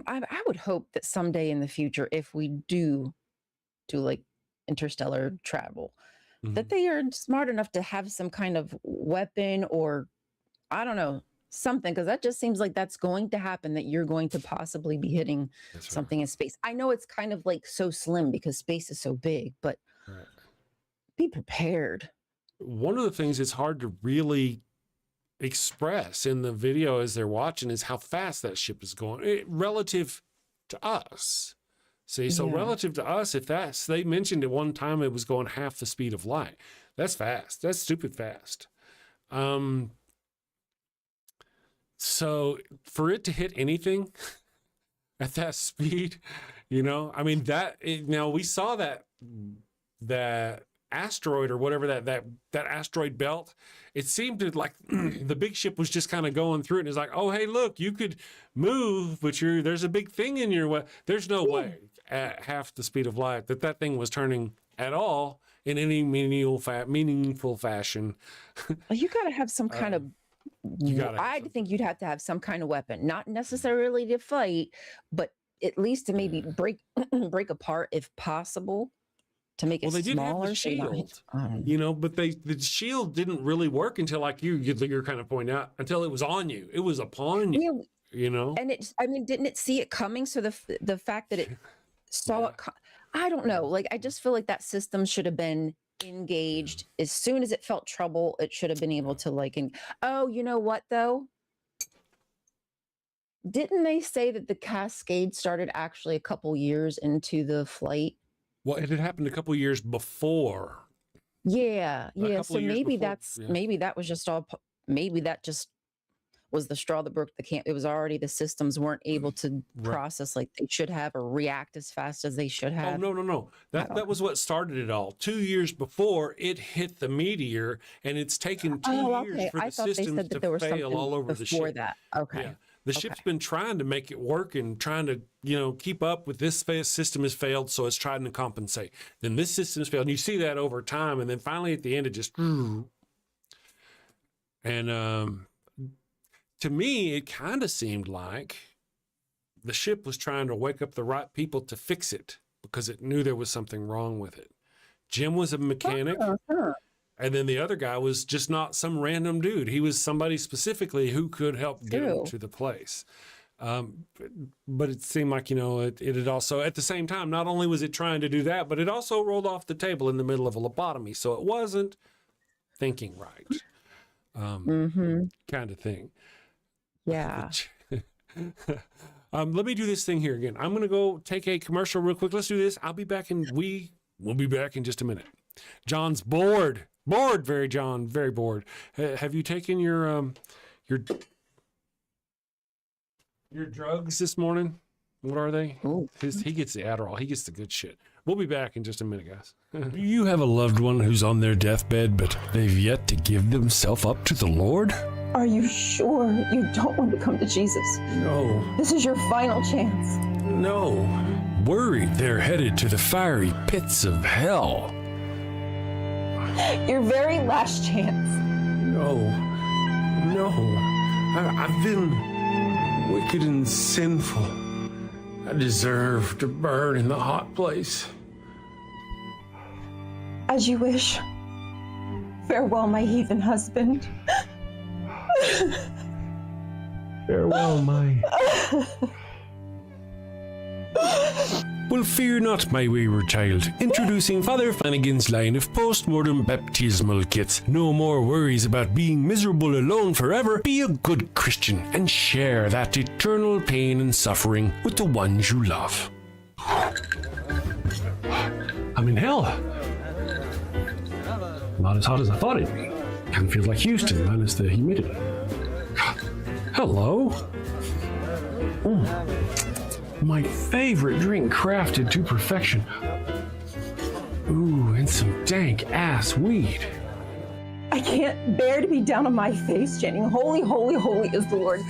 I would hope that someday in the future, if we do like interstellar travel, that they are smart enough to have some kind of weapon or, I don't know, something, because that just seems like that's going to happen, that you're going to possibly be hitting something in space. I know it's kind of like so slim because space is so big, but be prepared. One of the things it's hard to really express in the video as they're watching is how fast that ship is going relative to us. See, so relative to us, if they mentioned at one time it was going half the speed of light. That's fast. That's stupid fast. So for it to hit anything at that speed, I mean, now we saw that asteroid or whatever, that asteroid belt, it seemed to like the big ship was just kind of going through it, and it's like, oh, hey, look, you could move, but there's a big thing in your way. There's no way at half the speed of light that thing was turning at all in any meaningful fashion. You got to have some kind of, I think you'd have to have some kind of weapon, not necessarily to fight, but at least to maybe break apart if possible. To make it smaller. They did have the shield, but the shield didn't really work until, like you're kind of pointing out, until it was on you. It was upon you, And didn't it see it coming? So the fact that it saw it, I don't know. Like, I just feel like that system should have been engaged as soon as it felt trouble. It should have been able to oh, you know what though? Didn't they say that the cascade started actually a couple years into the flight? Well, it had happened a couple years before. Yeah. So maybe maybe that was just all. Maybe that just was the straw that broke the camp. It was already the systems weren't able to process like they should have or react as fast as they should have. Oh, no. That was what started it all. 2 years before it hit the meteor, and it's taken 2 years for the systems to fail all over the ship. That. Okay. Yeah. The ship's been trying to make it work and trying to, keep up with this system has failed, so it's trying to compensate. Then this system's failed, and you see that over time, and then finally at the end it just. And to me, it kind of seemed like the ship was trying to wake up the right people to fix it because it knew there was something wrong with it. Jim was a mechanic. And then the other guy was just not some random dude. He was somebody specifically who could help get him to the place. But it seemed like, it had also, at the same time, not only was it trying to do that, but it also rolled off the table in the middle of a lobotomy. So it wasn't thinking right. Kind of thing. Yeah. Let me do this thing here again. I'm going to go take a commercial real quick. Let's do this. I'll be back we'll be back in just a minute. John's bored, very bored. Have you taken your drugs this morning? What are they? He gets the Adderall. He gets the good shit. We'll be back in just a minute, guys. Do you have a loved one who's on their deathbed, but they've yet to give themselves up to the Lord? Are you sure you don't want to come to Jesus? No. This is your final chance. No. Worried they're headed to the fiery pits of hell. Your very last chance. No. I've been wicked and sinful. I deserve to burn in the hot place. As you wish. Farewell, my heathen husband. Farewell, my... Well, fear not, my wayward child. Introducing Father Flanagan's line of post-mortem baptismal kits. No more worries about being miserable alone forever. Be a good Christian and share that eternal pain and suffering with the ones you love. I'm in hell. Not as hot as I thought it'd be. Kind of feels like Houston, minus the humidity. Hello. My favorite drink crafted to perfection. Ooh, and some dank ass weed. I can't bear to be down on my face chanting, holy, holy, holy is the Lord,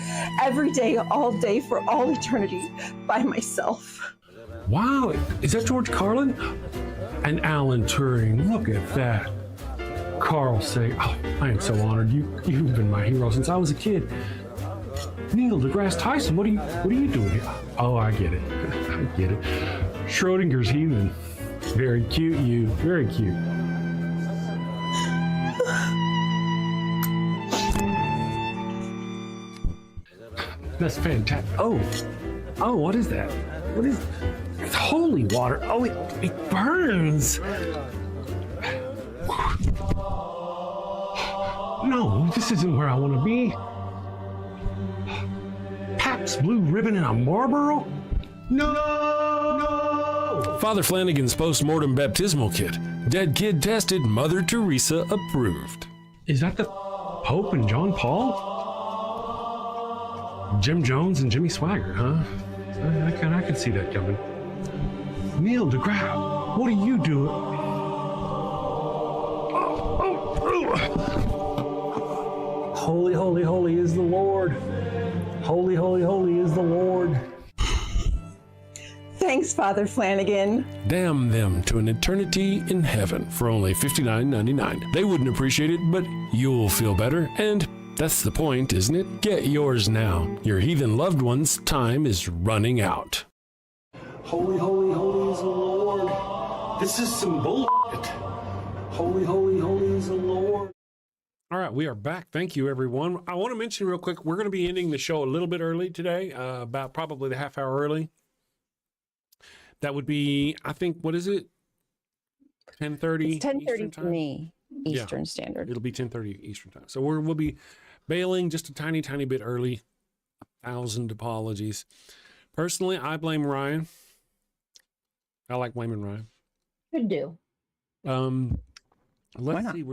every day, all day, for all eternity, by myself. Wow, is that George Carlin? And Alan Turing, look at that. Carl Sagan, oh, I am so honored. You've been my hero since I was a kid. Neil deGrasse Tyson, what are you doing here? Oh, I get it. I get it. Schrodinger's heathen. Very cute, you. Very cute. That's fantastic. Oh, what is that? What is? It's holy water. Oh, it burns. No, this isn't where I want to be. Pabst Blue Ribbon and a Marlboro? No! Father Flanagan's post-mortem baptismal kit. Dead kid tested, Mother Teresa approved. Is that the Pope and John Paul? Jim Jones and Jimmy Swaggart, huh? I can see that coming. Neil deGrasse, what are you doing? Holy, holy, holy is the Lord. Holy, holy, holy is the Lord. Thanks, Father Flanagan. Damn them to an eternity in heaven for only $59.99. They wouldn't appreciate it, but you'll feel better, and that's the point, isn't it? Get yours now. Your heathen loved one's time is running out. Holy, holy, holy is the Lord. This is some bullshit. Holy, holy, holy is the Lord. All right, we are back. Thank you, everyone. I want to mention real quick, we're going to be ending the show a little bit early today, about probably the half hour early. That would be, I think, what is it? 10:30. It's 10:30 for me, Eastern Standard. It'll be 10:30 Eastern time. So we'll be bailing just a tiny bit early. 1,000 apologies. Personally, I blame Ryan. I like blaming Ryan. Could do. Let's see.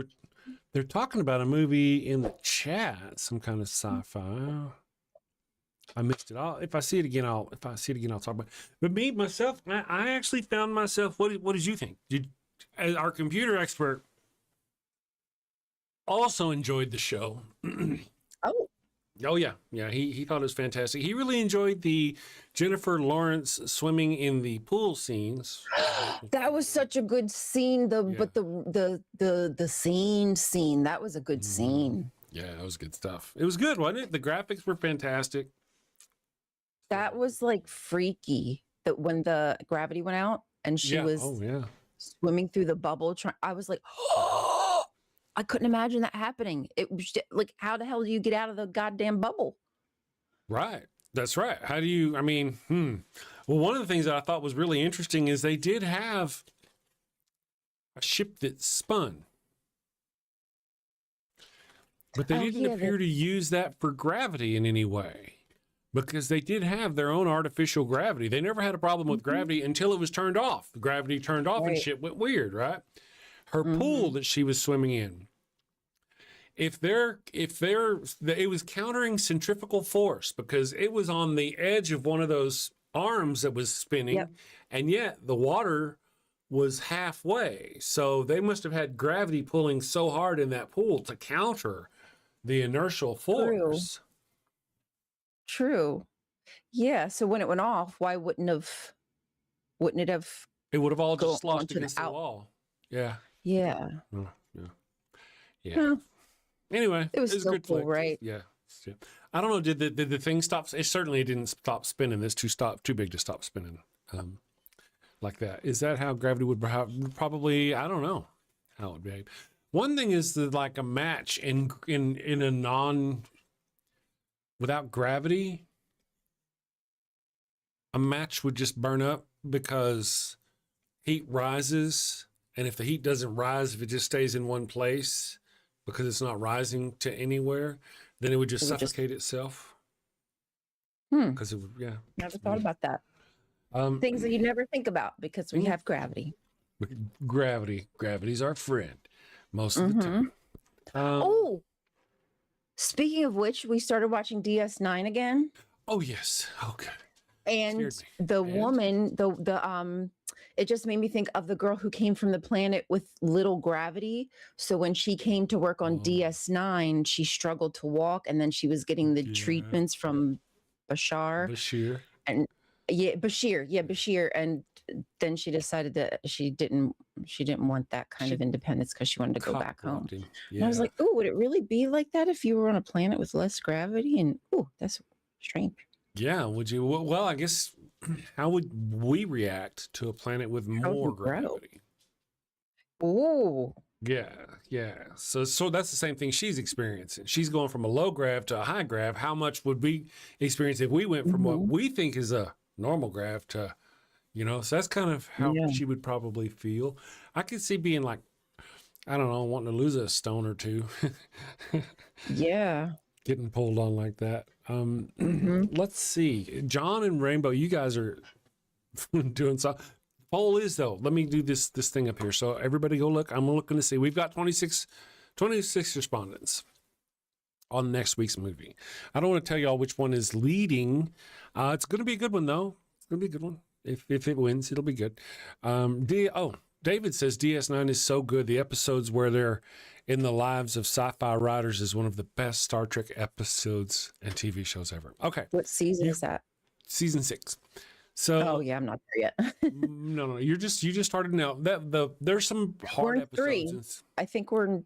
They're talking about a movie in the chat, some kind of sci-fi. I missed it. If I see it again, I'll talk about it. But myself, I actually found myself. What did you think? As our computer expert also enjoyed the show. Oh yeah. He thought it was fantastic. He really enjoyed the Jennifer Lawrence swimming in the pool scenes. That was such a good scene. But the scene that was a good scene. Yeah, it was good stuff. It was good, wasn't it? The graphics were fantastic. That was like freaky. That when the gravity went out and she was swimming through the bubble. I was like, oh, I couldn't imagine that happening. It was just, like, how the hell do you get out of the goddamn bubble? Right. That's right. How do you, Well, one of the things that I thought was really interesting is they did have a ship that spun. But they didn't appear to use that for gravity in any way. Because they did have their own artificial gravity. They never had a problem with gravity until it was turned off. The gravity turned off and shit went weird, right? Her pool that she was swimming in. It was countering centrifugal force because it was on the edge of one of those arms that was spinning, and yet the water was halfway. So they must have had gravity pulling so hard in that pool to counter the inertial force. True. Yeah. So when it went off, why wouldn't it have? It would have all just lost against the wall. Yeah. Yeah. Yeah. Anyway, it was still good cool, flick. right? Yeah. I don't know. Did the thing stop? It certainly didn't stop spinning. It's too big to stop spinning like that. Is that how gravity would probably? I don't know how it would behave. One thing is that, like, a match in a without gravity, a match would just burn up because heat rises, and if the heat doesn't rise, if it just stays in one place because it's not rising to anywhere, then it would just suffocate itself. Because yeah. Never thought about that. Um, Things that you never think about because we have gravity. Gravity's our friend most of the time. Oh, speaking of which, we started watching DS9 again. Oh yes. Oh good. And Scared me. the And? woman, it just made me think of the girl who came from the planet with little gravity. So when she came to work on DS9, she struggled to walk, and then she was getting the treatments from Bashir. And Bashir. And then she decided that she didn't want that kind of independence because she wanted to go back home. Yeah. And I was like, oh, would it really be like that if you were on a planet with less gravity? And oh, that's strange. Yeah, would you? Well, I guess how would we react to a planet with more gravity? Oh, Yeah. So that's the same thing she's experiencing. She's going from a low grav to a high grav. How much would we experience if we went from what we think is a normal grav to, so that's kind of how she would probably feel. I could see being like, I don't know, wanting to lose a stone or two. yeah. Getting pulled on like that. Let's see. John and Rainbow, you guys are doing so. Poll is though. Let me do this thing up here. So everybody go look. I'm looking to see. We've got 26 respondents on next week's movie. I don't want to tell y'all which one is leading. It's going to be a good one though. It's going to be a good one. If it wins, it'll be good. David says DS9 is so good. The episodes where they're in the lives of sci-fi writers is one of the best Star Trek episodes and TV shows ever. Okay. What season is that? Season 6. So yeah, I'm not there yet. no, you just started now. There's some hard we're in episodes. 3. I think we're in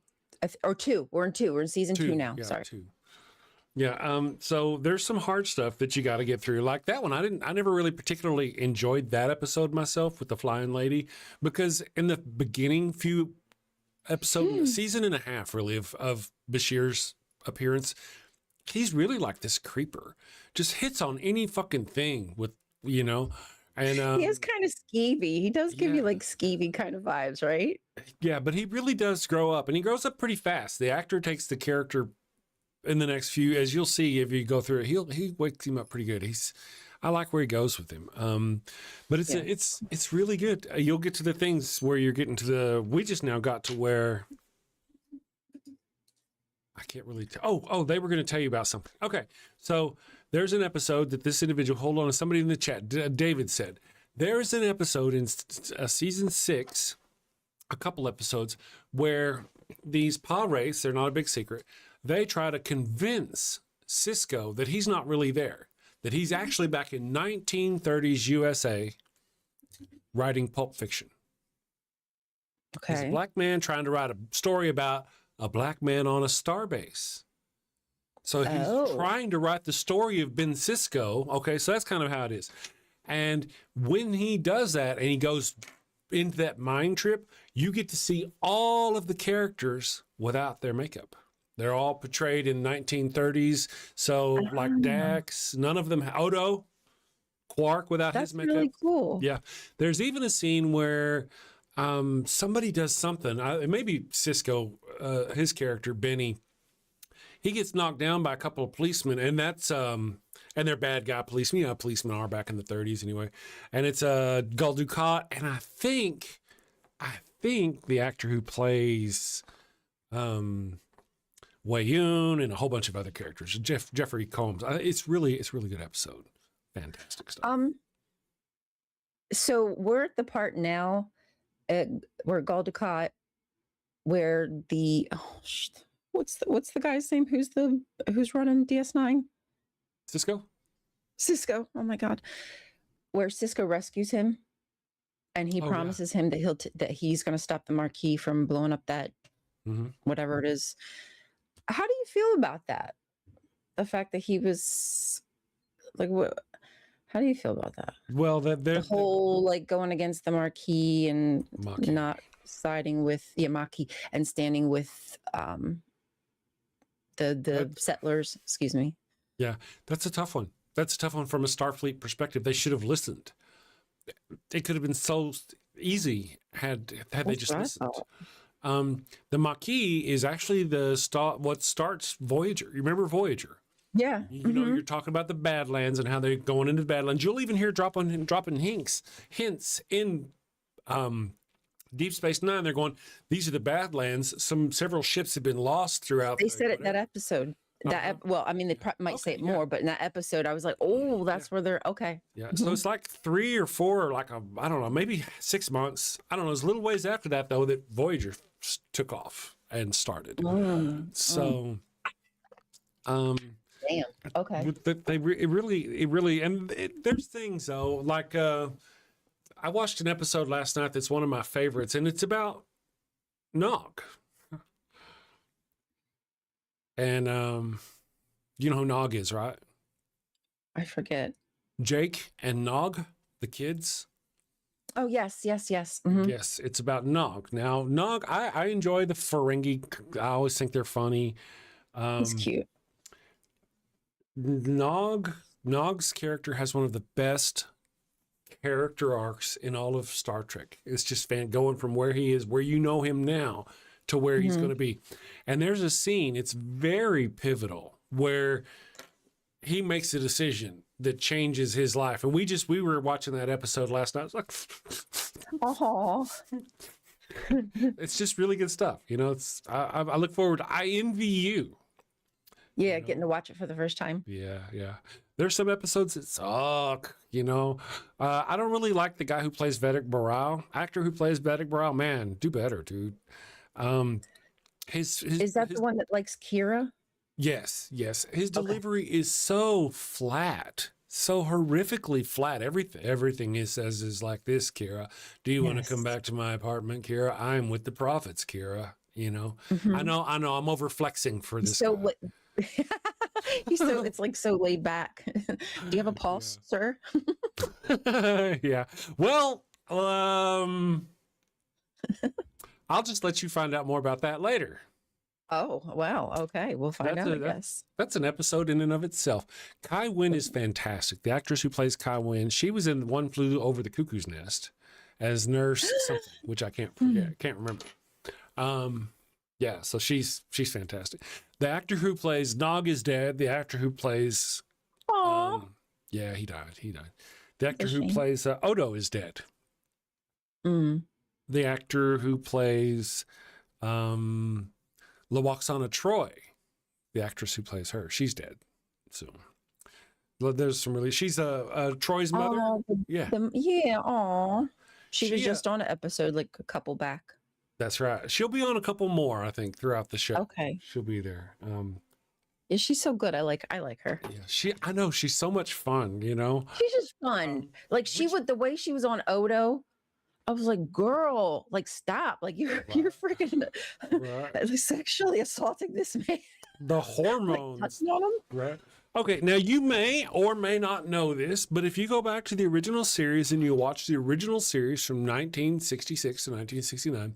or 2. We're in 2. We're in season 2 now. Yeah, Sorry. 2. Yeah. So there's some hard stuff that you got to get through. Like that one, I never really particularly enjoyed that episode myself with the flying lady, because in the beginning few season and a half really of Bashir's appearance, he's really like this creeper, just hits on any fucking thing with, and he is kind of skeevy. He does give you like skeevy kind of vibes, right? Yeah, but he really does grow up, and he grows up pretty fast. The actor takes the character in the next few, as you'll see if you go through it, he wakes him up pretty good. I like where he goes with him. But it's really good. You'll get to the things where you're getting to we just now got to where I can't really tell. Oh, they were going to tell you about something. Okay. So there's an episode that this individual, hold on, somebody in the chat, David said, there is an episode in season 6, a couple episodes, where these Padres, they're not a big secret, they try to convince Cisco that he's not really there, that he's actually back in 1930s USA writing Pulp Fiction. Okay. He's a black man trying to write a story about a black man on a starbase. So he's trying to write the story of Ben Cisco. Okay, so that's kind of how it is. And when he does that and he goes into that mind trip, you get to see all of the characters without their makeup. They're all portrayed in 1930s. So like Dax, none of them, Odo, Quark without his makeup. That's really cool. Yeah. There's even a scene where somebody does something. It may be Cisco, his character, Benny. He gets knocked down by a couple of policemen, and that's and they're bad guy policemen. Policemen are back in the 30s anyway. And it's Gul Dukat, and I think the actor who plays Wayun and a whole bunch of other characters, Jeffrey Combs. It's really good episode. Fantastic stuff. So we're at the part now where Gul Dukat, where what's the guy's name who's running DS9? Cisco. Oh my God. Where Cisco rescues him, and he promises him that that he's going to stop the Marquis from blowing up that whatever it is. How do you feel about that? The fact that he was like, what? How do you feel about that? Well, the whole like going against the Marquis and not siding with Yamaki and standing with the settlers. Excuse me. Yeah, that's a tough one. That's a tough one from a Starfleet perspective. They should have listened. it could have been so easy had they That's just what I listened. thought. The Maquis is actually what starts Voyager. You remember Voyager? Yeah. You know, you're talking about the Badlands and how they're going into the Badlands. You'll even hear dropping hints in Deep Space Nine. They're going, these are the Badlands. Several ships have been lost throughout. They said it in that episode. Well, I mean, they might say it more, but in that episode, I was like, oh, that's where they're okay. Yeah. So it's like 3 or 4, like I don't know, maybe 6 months. I don't know. It's a little ways after that though that Voyager took off and started. So, Damn. Okay. it really, and there's things though, like I watched an episode last night that's one of my favorites, and it's about Nog. And you know who Nog is, right? I forget. Jake and Nog, the kids. Oh, yes. Yes, it's about Nog. Now, Nog, I enjoy the Ferengi. I always think they're funny. He's cute. Nog's character has one of the best character arcs in all of Star Trek. It's just going from where he is, where you know him now, to where he's going to be. And there's a scene, it's very pivotal, where he makes a decision that changes his life. And we were watching that episode last night. I was like, Oh, it's just really good stuff. You know, I look forward. I envy you. yeah, getting to watch it for the first time. Yeah. There's some episodes that suck, you know. I don't really like the guy who plays Vedic Baral. Actor who plays Vedic Baral, man, do better, dude. Is that the one that likes Kira? Yes. His delivery is so flat, so horrifically flat. Everything he says is like this, Kira. Do you want to come back to my apartment, Kira? I'm with the prophets, Kira. You know, I know. I'm over flexing for this. So guy. what? It's like so laid back. Do you have a pulse, sir? Yeah. Well, I'll just let you find out more about that later. Oh, wow. Okay. We'll find out, I guess. That's an episode in and of itself. Kai Wynn is fantastic. The actress who plays Kai Wynn, she was in One Flew Over the Cuckoo's Nest as nurse something, which I can't forget. Can't remember. Yeah, so she's fantastic. The actor who plays Nog is dead. The actor who plays yeah, he died. The actor who plays Odo is dead. The actor who plays Lawaxana Troy, the actress who plays her, she's dead. So there's some really. She's Troy's mother. She was just on an episode like a couple back. That's right. She'll be on a couple more, I think, throughout the show. Okay. She'll be there. Yeah, she's so good. I like her. Yeah, I know she's so much fun, you know. She's just fun. Like the way she was on Odo, I was like, girl, like stop. Like you're freaking sexually assaulting this man. The hormones. Like, touching on him. Right. Okay, now you may or may not know this, but if you go back to the original series and you watch the original series from 1966 to 1969,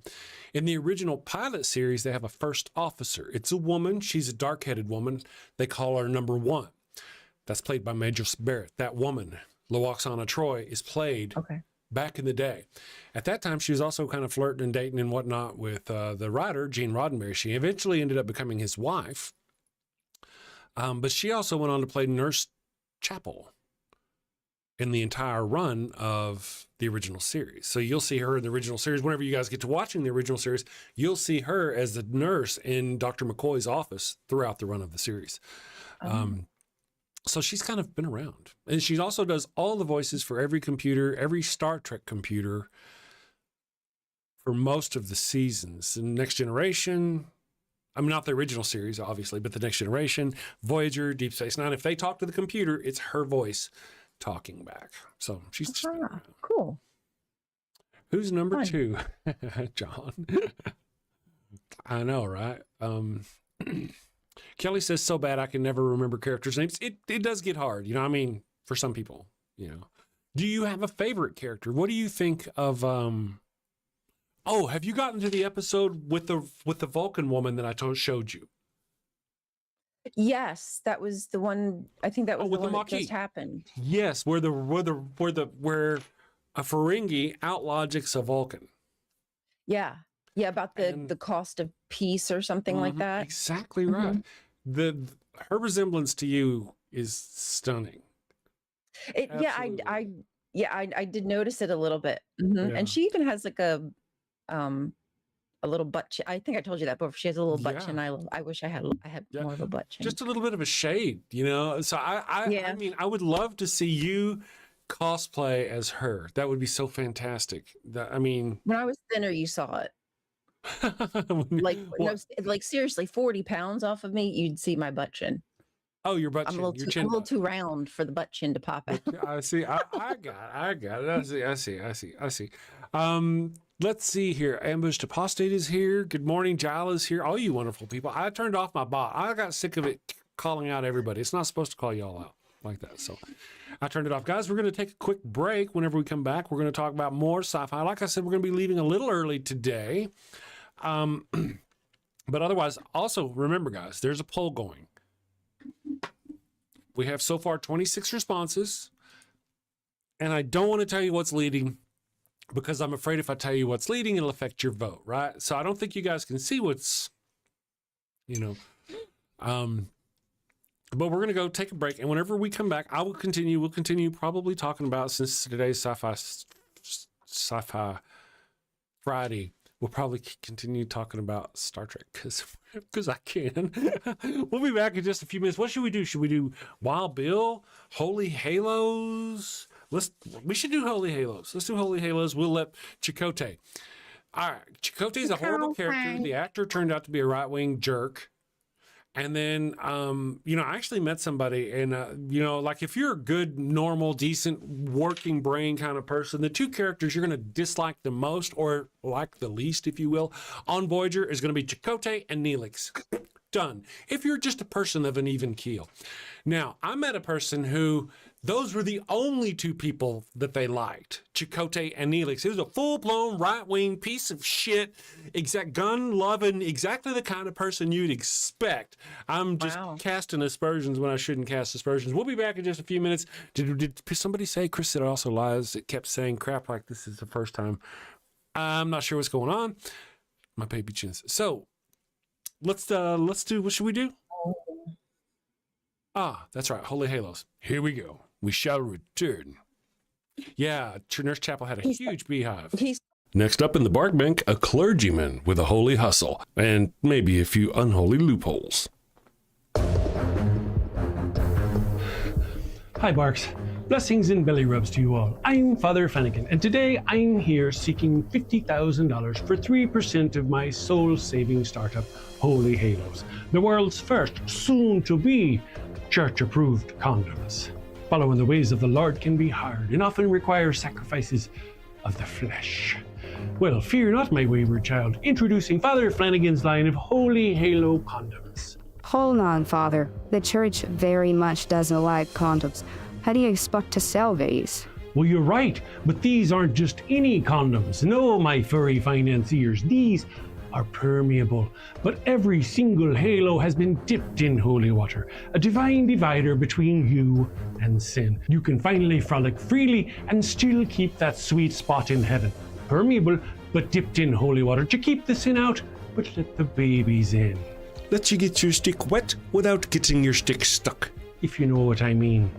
in the original pilot series, they have a first officer. It's a woman. She's a dark-headed woman. They call her number 1. That's played by Major Barrett. That woman, Lawaxana Troy, is played back in the day. At that time, she was also kind of flirting and dating and whatnot with the writer, Gene Roddenberry. She eventually ended up becoming his wife. But she also went on to play Nurse Chapel in the entire run of the original series. So you'll see her in the original series. Whenever you guys get to watching the original series, you'll see her as the nurse in Dr. McCoy's office throughout the run of the series. So she's kind of been around. And she also does all the voices for every computer, every Star Trek computer for most of the seasons. In Next Generation... I mean, not the original series, obviously, but the Next Generation, Voyager, Deep Space Nine. If they talk to the computer, it's her voice talking back. So she's just cool. Who's number 2? John. I know, right? Kelly says, so bad I can never remember characters' names. It does get hard, you know. I mean, for some people, you know. Do you have a favorite character? What do you think of? Oh, have you gotten to the episode with the Vulcan woman that I showed you? Yes, that was the one. I think that was the one that Maquis. just happened. Yes, where a Ferengi outlogics a Vulcan. Yeah. Yeah, about the cost of peace or something like that. Exactly right. Her resemblance to you is stunning. I did notice it a little bit. Yeah. And she even has like a little butt chin. I think I told you that before. She has a little butt chin. I wish I had more of a butt chin. Just a little bit of a shade, you know. So I mean, I would love to see you cosplay as her. That would be so fantastic. When I was thinner, you saw it. Like seriously, 40 pounds off of me, you'd see my butt chin. Oh, your butt chin. I'm a little too round for the butt chin to pop out. I see. I got it. I see. Let's see here. Ambushed Apostate is here. Good morning. Giles is here. All you wonderful people. I turned off my bot. I got sick of it calling out everybody. It's not supposed to call you all out like that. So I turned it off. Guys, we're going to take a quick break. Whenever we come back, we're going to talk about more sci-fi. Like I said, we're going to be leaving a little early today. But otherwise, also remember, guys, there's a poll going. We have so far 26 responses. And I don't want to tell you what's leading, because I'm afraid if I tell you what's leading, it'll affect your vote, right? So I don't think you guys can see what's, but we're going to go take a break. And whenever we come back, we'll continue probably talking about, since today's Sci-Fi Friday, we'll probably continue talking about Star Trek because I can. We'll be back in just a few minutes. What should we do? Should we do Wild Bill, Holy Halos? We should do Holy Halos. Let's do Holy Halos. We'll let Chakotay. All right. Chakotay's a horrible character. The actor turned out to be a right-wing jerk. And then, I actually met somebody, and, like if you're a good, normal, decent, working brain kind of person, the two characters you're going to dislike the most, or like the least, if you will, on Voyager is going to be Chakotay and Neelix. Done. If you're just a person of an even keel. Now, I met a person who, those were the only two people that they liked, Chakotay and Neelix. He was a full-blown right-wing piece of shit, gun-loving, exactly the kind of person you'd expect. I'm just casting aspersions when I shouldn't cast aspersions. We'll be back in just a few minutes. Did somebody say Chris said it also lies? It kept saying crap like this is the first time. I'm not sure what's going on. My baby chins. So let's do, what should we do? That's right. Holy Halos. Here we go. We shall return. Yeah, Nurse Chapel had a huge beehive. Next up in the bark bank, a clergyman with a holy hustle and maybe a few unholy loopholes. Hi, Barks. Blessings and belly rubs to you all. I'm Father Flanagan, and today I'm here seeking $50,000 for 3% of my soul-saving startup, Holy Halos, the world's first, soon-to-be, church-approved condoms. Following the ways of the Lord can be hard and often require sacrifices of the flesh. Well, fear not, my wayward child. Introducing Father Flanagan's line of Holy Halo condoms. Hold on, Father. The church very much doesn't like condoms. How do you expect to sell these? Well, you're right, but these aren't just any condoms. No, my furry financiers, these are permeable, but every single halo has been dipped in holy water, a divine divider between you and sin. You can finally frolic freely and still keep that sweet spot in heaven. Permeable, but dipped in holy water to keep the sin out, but let the babies in. Let you get your stick wet without getting your stick stuck, if you know what I mean.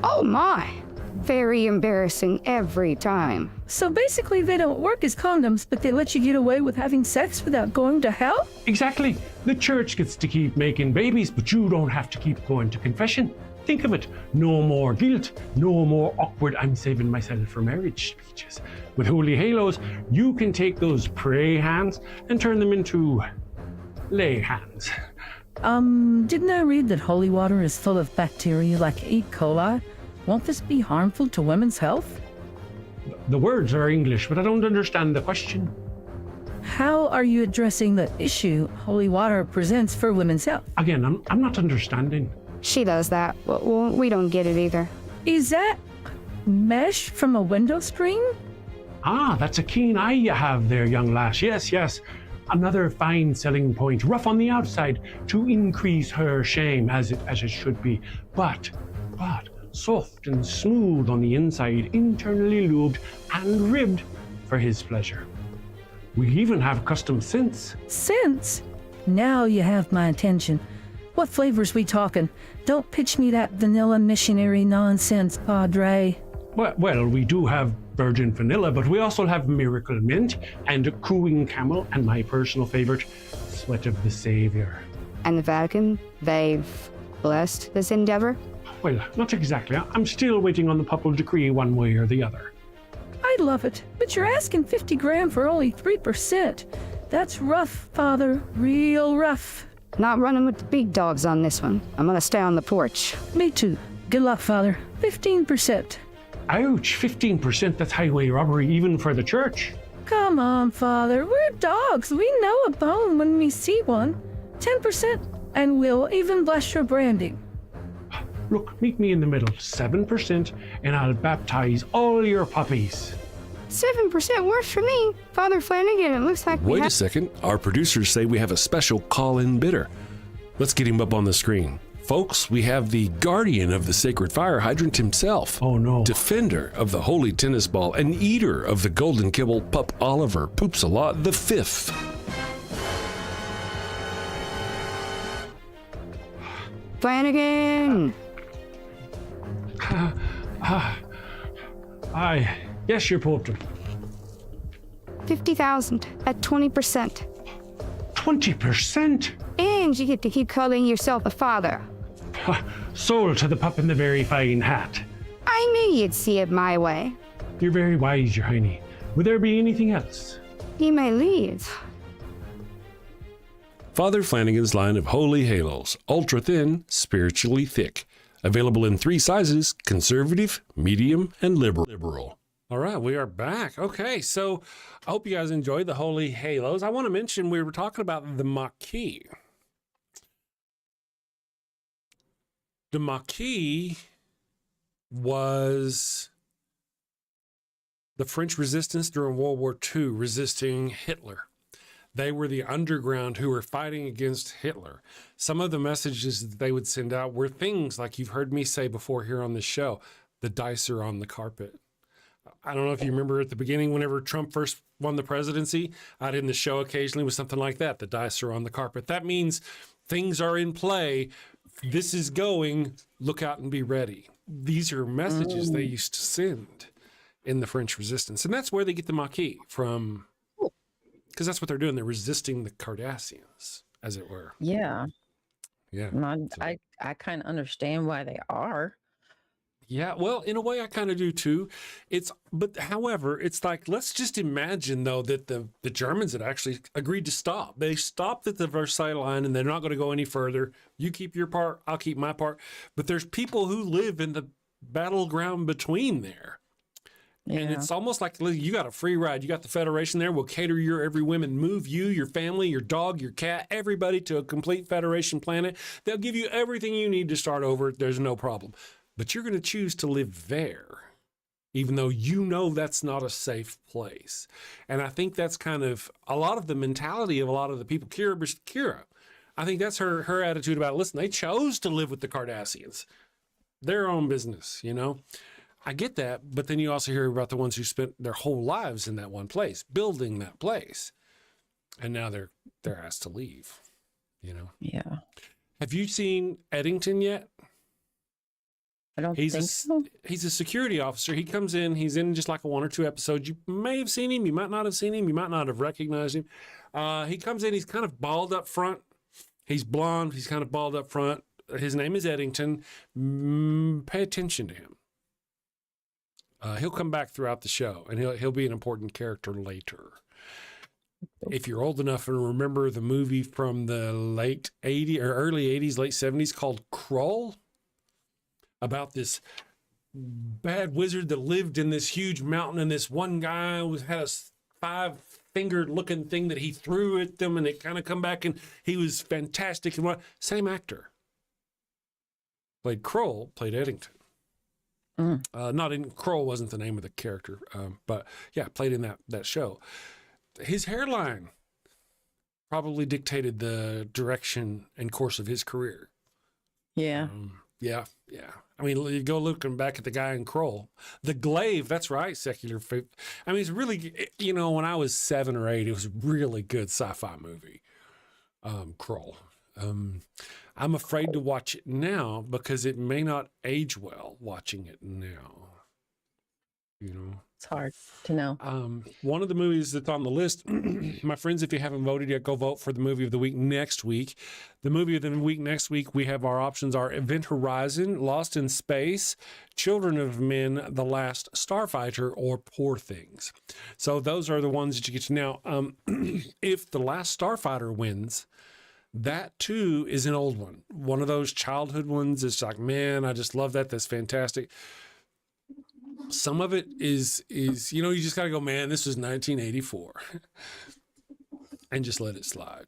Oh my! Very embarrassing every time. So basically they don't work as condoms, but they let you get away with having sex without going to hell? Exactly. The church gets to keep making babies, but you don't have to keep going to confession. Think of it. No more guilt. No more awkward "I'm saving myself for marriage" speeches. With Holy Halos, you can take those pray hands and turn them into lay hands. Didn't I read that holy water is full of bacteria like E. coli? Won't this be harmful to women's health? The words are English, but I don't understand the question. How are you addressing the issue holy water presents for women's health? Again, I'm not understanding. She does that. Well, we don't get it either. Is that mesh from a window screen? That's a keen eye you have there, young lass. Yes. Another fine selling point, rough on the outside, to increase her shame, as it should be. But soft and smooth on the inside, internally lubed and ribbed for his pleasure. We even have custom scents. Scents? Now you have my attention. What flavors we talking? Don't pitch me that vanilla missionary nonsense, Padre. Well, we do have virgin vanilla, but we also have miracle mint and a cooing camel, and my personal favorite, sweat of the savior. And the Vatican, they've blessed this endeavor? Well, not exactly. I'm still waiting on the papal decree one way or the other. I love it, but you're asking 50 grand for only 3%. That's rough, Father, real rough. Not running with the big dogs on this one. I'm gonna stay on the porch. Me too. Good luck, Father. 15%. Ouch, 15%, that's highway robbery even for the church. Come on, Father. We're dogs. We know a bone when we see one. 10%, and we'll even bless your branding. Look, meet me in the middle, 7%, and I'll baptize all your puppies. 7% works for me. Father Flanagan, it looks like Wait a second. Our producers say we have a special call-in bidder. Let's get him up on the screen. Folks, we have the guardian of the sacred fire hydrant himself. Oh no. Defender of the holy tennis ball and eater of the golden kibble, Pup Oliver Poops a Lot the Fifth. Flanagan! Yes, your portrait. 50,000 at 20%. 20%? And you get to keep calling yourself a father. Sold to the pup in the very fine hat. I knew you'd see it my way. You're very wise, your hiney. Would there be anything else? You may leave. Father Flanagan's line of holy halos, ultra thin, spiritually thick. Available in 3 sizes: conservative, medium, and liberal. All right, we are back. Okay, so I hope you guys enjoyed the holy halos. I want to mention we were talking about the Maquis. The Maquis was the French resistance during World War II, resisting Hitler. They were the underground who were fighting against Hitler. Some of the messages that they would send out were things like you've heard me say before here on this show: the dice are on the carpet. I don't know if you remember at the beginning, whenever Trump first won the presidency, I did in the show occasionally with something like that: the dice are on the carpet. That means things are in play. This is going, look out and be ready. These are messages they used to send in the French resistance. And that's where they get the Maquis from, because that's what they're doing. They're resisting the Cardassians, as it were. Yeah. Yeah. I kind of understand why they are. Yeah, well, in a way I kind of do too. However, it's like, let's just imagine though that the Germans had actually agreed to stop. They stopped at the Versailles line and they're not going to go any further. You keep your part, I'll keep my part. But there's people who live in the battleground between there. Yeah. And it's almost like you got a free ride. You got the Federation there. We'll cater your every whim and move you, your family, your dog, your cat, everybody to a complete Federation planet. They'll give you everything you need to start over. There's no problem. But you're going to choose to live there, even though you know that's not a safe place. And I think that's kind of a lot of the mentality of a lot of the people. Kira, I think that's her attitude about it. Listen, they chose to live with the Cardassians. Their own business, you know. I get that, but then you also hear about the ones who spent their whole lives in that one place, building that place. And now they're asked to leave, you know. Yeah. Have you seen Eddington yet? I don't think so. He's a security officer. He comes in, he's in just like a 1 or 2 episodes. You may have seen him, you might not have seen him, you might not have recognized him. He comes in, he's kind of bald up front. He's blonde, he's kind of bald up front. His name is Eddington. Pay attention to him. He'll come back throughout the show, and he'll be an important character later. If you're old enough and remember the movie from the late 80s or early 80s, late 70s called Krull, about this bad wizard that lived in this huge mountain, and this one guy had a 5-fingered looking thing that he threw at them, and it kind of come back, and he was fantastic. And same actor played Krull, played Eddington. Krull wasn't the name of the character, but yeah, played in that show. His hairline probably dictated the direction and course of his career. Yeah. Yeah. I mean, you go looking back at the guy in Kroll. The Glaive, that's right, secular. I mean, it's really, you know, when I was 7 or 8, it was a really good sci-fi movie, Kroll. I'm afraid to watch it now because it may not age well watching it now. You know, It's hard to know. one of the movies that's on the list, my friends, if you haven't voted yet, go vote for the movie of the week next week. The movie of the week next week, we have our options are Event Horizon, Lost in Space, Children of Men, The Last Starfighter, or Poor Things. So those are the ones that you get to now. If The Last Starfighter wins, that too is an old one. One of those childhood ones. It's like, man, I just love that. That's fantastic. Some of it is, you know, you just got to go, man, this was 1984 and just let it slide,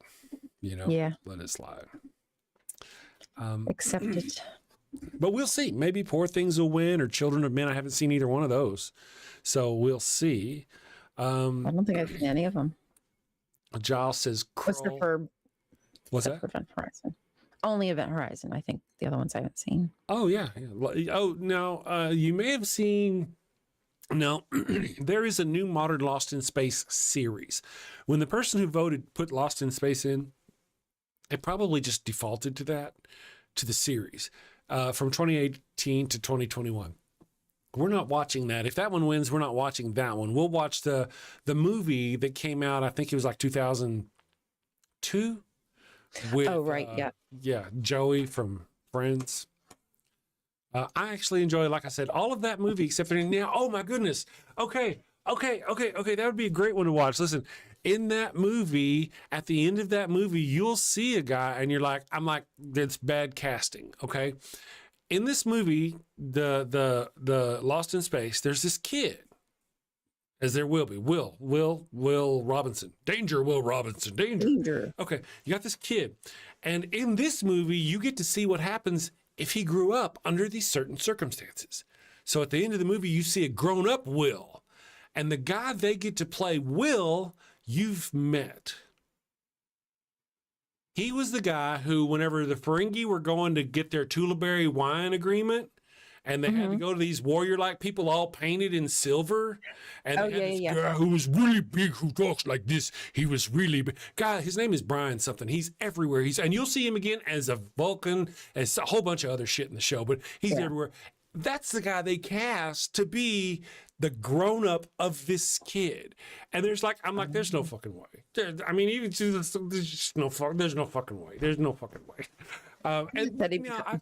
you know, let it slide. Accept it. But we'll see. Maybe Poor Things will win or Children of Men. I haven't seen either one of those. So we'll see. I don't think I've seen any of them. Giles says, what's that? Event Horizon. Only Event Horizon. I think the other ones I haven't seen. Oh, yeah. Oh, no, you may have seen. No, there is a new modern Lost in Space series. When the person who voted put Lost in Space in, it probably just defaulted to that, to the series from 2018 to 2021. We're not watching that. If that one wins, we're not watching that one. We'll watch the movie that came out, I think it was like 2002. With, yeah, Joey from Friends. I actually enjoy, like I said, all of that movie except for now. Oh my goodness. Okay. That would be a great one to watch. Listen, in that movie, at the end of that movie, you'll see a guy and you're like, I'm like, that's bad casting. Okay. In this movie, the Lost in Space, there's this kid. As there will be. Will Robinson. Danger, Will Robinson. Danger. Okay, you got this kid. And in this movie, you get to see what happens if he grew up under these certain circumstances. So at the end of the movie, you see a grown-up Will. And the guy they get to play Will, you've met. He was the guy who, whenever the Ferengi were going to get their Tullaberry wine agreement, and they had to go to these warrior-like people all painted in silver. And they had this guy who was really big, who talks like this. He was really big. Guy, his name is Brian something. He's everywhere. And you'll see him again as a Vulcan, as a whole bunch of other shit in the show, but he's everywhere. That's the guy they cast to be the grown-up of this kid. And there's like, I'm like, there's no fucking way. I mean, even there's no fucking way. There's no fucking way. And that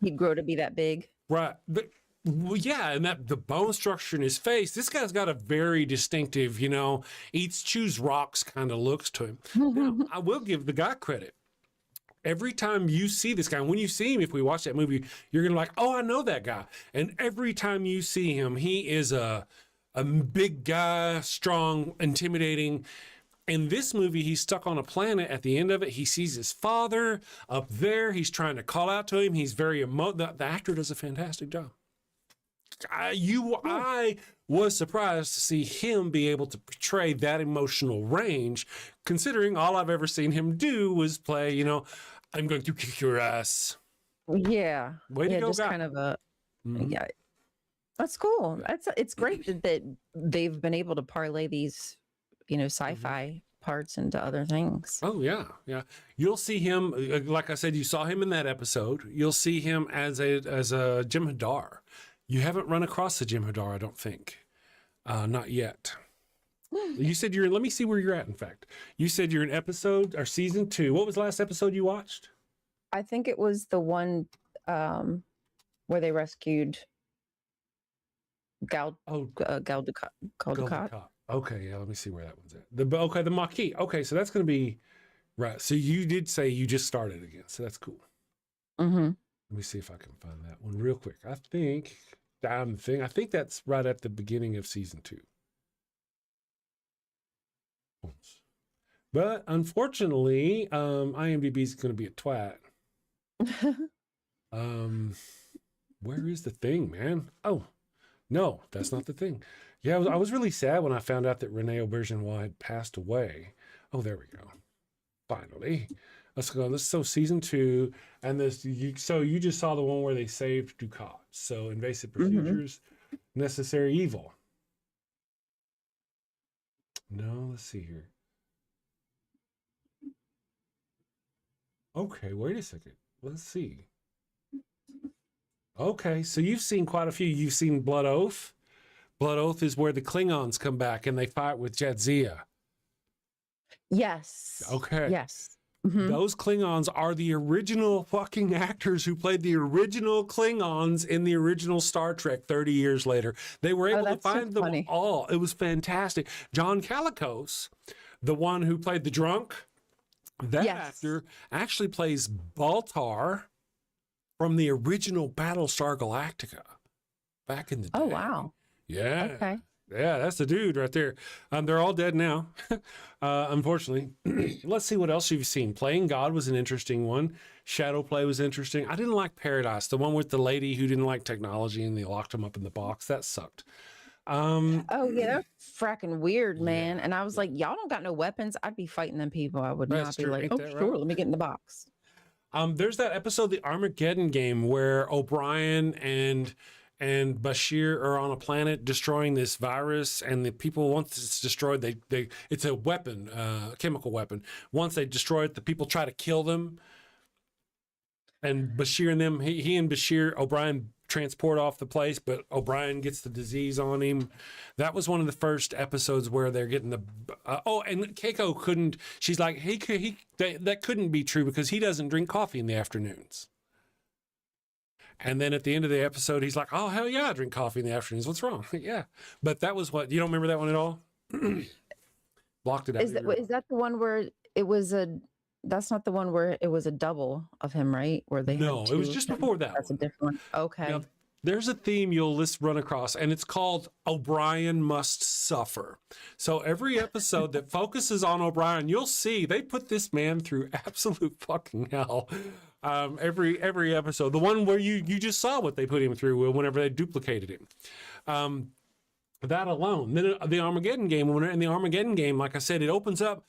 he'd grow to be that big. Right. But, well, yeah, and that the bone structure in his face, this guy's got a very distinctive, you know, eats, chews rocks kind of looks to him. Now, I will give the guy credit. Every time you see this guy, when you see him, if we watch that movie, you're going to like, oh, I know that guy. And every time you see him, he is a big guy, strong, intimidating. In this movie, he's stuck on a planet. At the end of it, he sees his father up there. He's trying to call out to him. He's very the actor does a fantastic job. I was surprised to see him be able to portray that emotional range, considering all I've ever seen him do was play, you know, I'm going to kick your ass. Yeah. Way to go, just guy. Kind of a, yeah. That's cool. It's great that they've been able to parlay these, you know, sci-fi parts into other things. Oh yeah. You'll see him, like I said, you saw him in that episode. You'll see him as a Jim Hadar. You haven't run across the Jim Hadar, I don't think. Not yet. You said let me see where you're at, in fact. You said you're in episode or season 2. What was the last episode you watched? I think it was the one where they rescued Gal Dukat. Okay, yeah, let me see where that one's at. The Maquis. Okay, so that's going to be, right. So you did say you just started again, so that's cool. Mm-hmm. Let me see if I can find that one real quick. I think that's right at the beginning of season 2. But unfortunately, IMDb is going to be a twat. Where is the thing, man? Oh, no, that's not the thing. Yeah, I was really sad when I found out that Renee Auberjonois had passed away. Oh, there we go. Finally. Let's go. This so season 2, and this. So you just saw the one where they saved Ducat. So invasive procedures, necessary evil. No, let's see here. Okay, wait a second. Let's see. Okay, so you've seen quite a few. You've seen Blood Oath. Blood Oath is where the Klingons come back and they fight with Jadzia. Yes. Okay. Yes. Those Klingons are the original fucking actors who played the original Klingons in the original Star Trek 30 years later. They were able to find them all. It was fantastic. John Calicos, the one who played the drunk, that actor actually plays Baltar from the original Battlestar Galactica back in the day. Oh, wow. Yeah. Okay. Yeah, that's the dude right there. They're all dead now, unfortunately. Let's see what else you've seen. Playing God was an interesting one. Shadow Play was interesting. I didn't like Paradise, the one with the lady who didn't like technology and they locked him up in the box. That sucked. Oh, yeah, they're fracking weird, man. And I was like, y'all don't got no weapons. I'd be fighting them people. I would not be like, oh, sure, let me get in the box. There's that episode, the Armageddon game, where O'Brien and Bashir are on a planet destroying this virus, and the people, once it's destroyed, it's a weapon, chemical weapon. Once they destroy it, the people try to kill them. And Bashir and them, he and Bashir, O'Brien transport off the place, but O'Brien gets the disease on him. That was one of the first episodes where they're getting the and Keiko couldn't. She's like, that couldn't be true because he doesn't drink coffee in the afternoons. And then at the end of the episode, he's like, oh, hell yeah, I drink coffee in the afternoons. What's wrong? Yeah. But that was what, you don't remember that one at all? Blocked it out. Is that the one where it was that's not the one where it was a double of him, right? Where they No, it was just before that. That's a different one. Okay. Now, there's a theme you'll run across, and it's called O'Brien Must Suffer. So every episode that focuses on O'Brien, you'll see they put this man through absolute fucking hell. Every episode, the one where you just saw what they put him through whenever they duplicated him. That alone. Then the Armageddon game, in the Armageddon game, like I said, it opens up.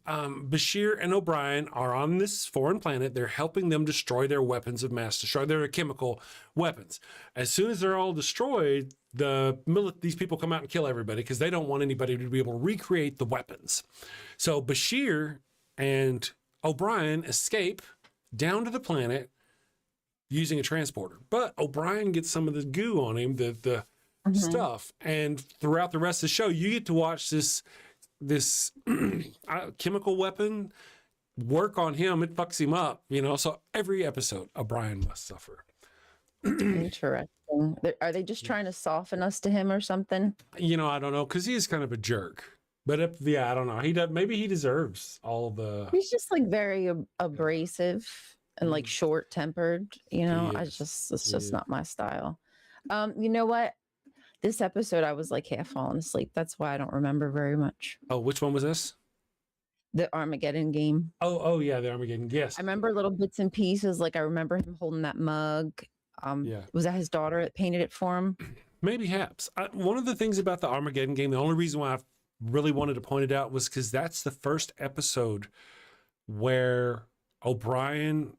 Bashir and O'Brien are on this foreign planet. They're helping them destroy their weapons of mass destruction, their chemical weapons. As soon as they're all destroyed, these people come out and kill everybody because they don't want anybody to be able to recreate the weapons. So Bashir and O'Brien escape down to the planet using a transporter. But O'Brien gets some of the goo on him, the stuff. And throughout the rest of the show, you get to watch this chemical weapon work on him. It fucks him up, so every episode O'Brien must suffer. Interesting. Are they just trying to soften us to him or something? I don't know, because he's kind of a jerk, but I don't know, maybe he deserves all the he's just like very abrasive and like short-tempered, it's just not my style. You know what? This episode, I was like half falling asleep. That's why I don't remember very much. Oh, which one was this? The Armageddon game. Oh yeah, the Armageddon. Yes. I remember little bits and pieces. Like I remember him holding that mug. Was that his daughter that painted it for him? Maybe perhaps. One of the things about the Armageddon game, the only reason why I really wanted to point it out was because that's the first episode where O'Brien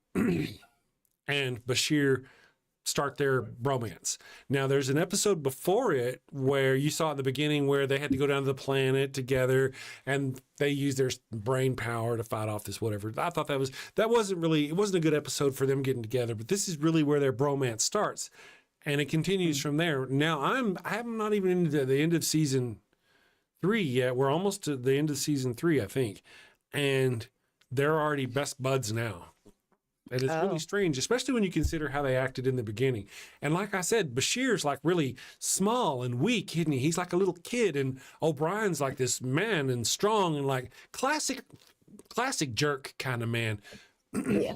and Bashir start their bromance. Now, there's an episode before it where you saw at the beginning where they had to go down to the planet together and they used their brain power to fight off this whatever. I thought it wasn't a good episode for them getting together, but this is really where their bromance starts. And it continues from there. Now, I'm not even into the end of season 3 yet. We're almost to the end of season 3, I think. And they're already best buds now. And it's really strange, especially when you consider how they acted in the beginning. And like I said, Bashir's like really small and weak, isn't he? He's like a little kid, and O'Brien's like this man and strong and like classic jerk kind of man. Yeah.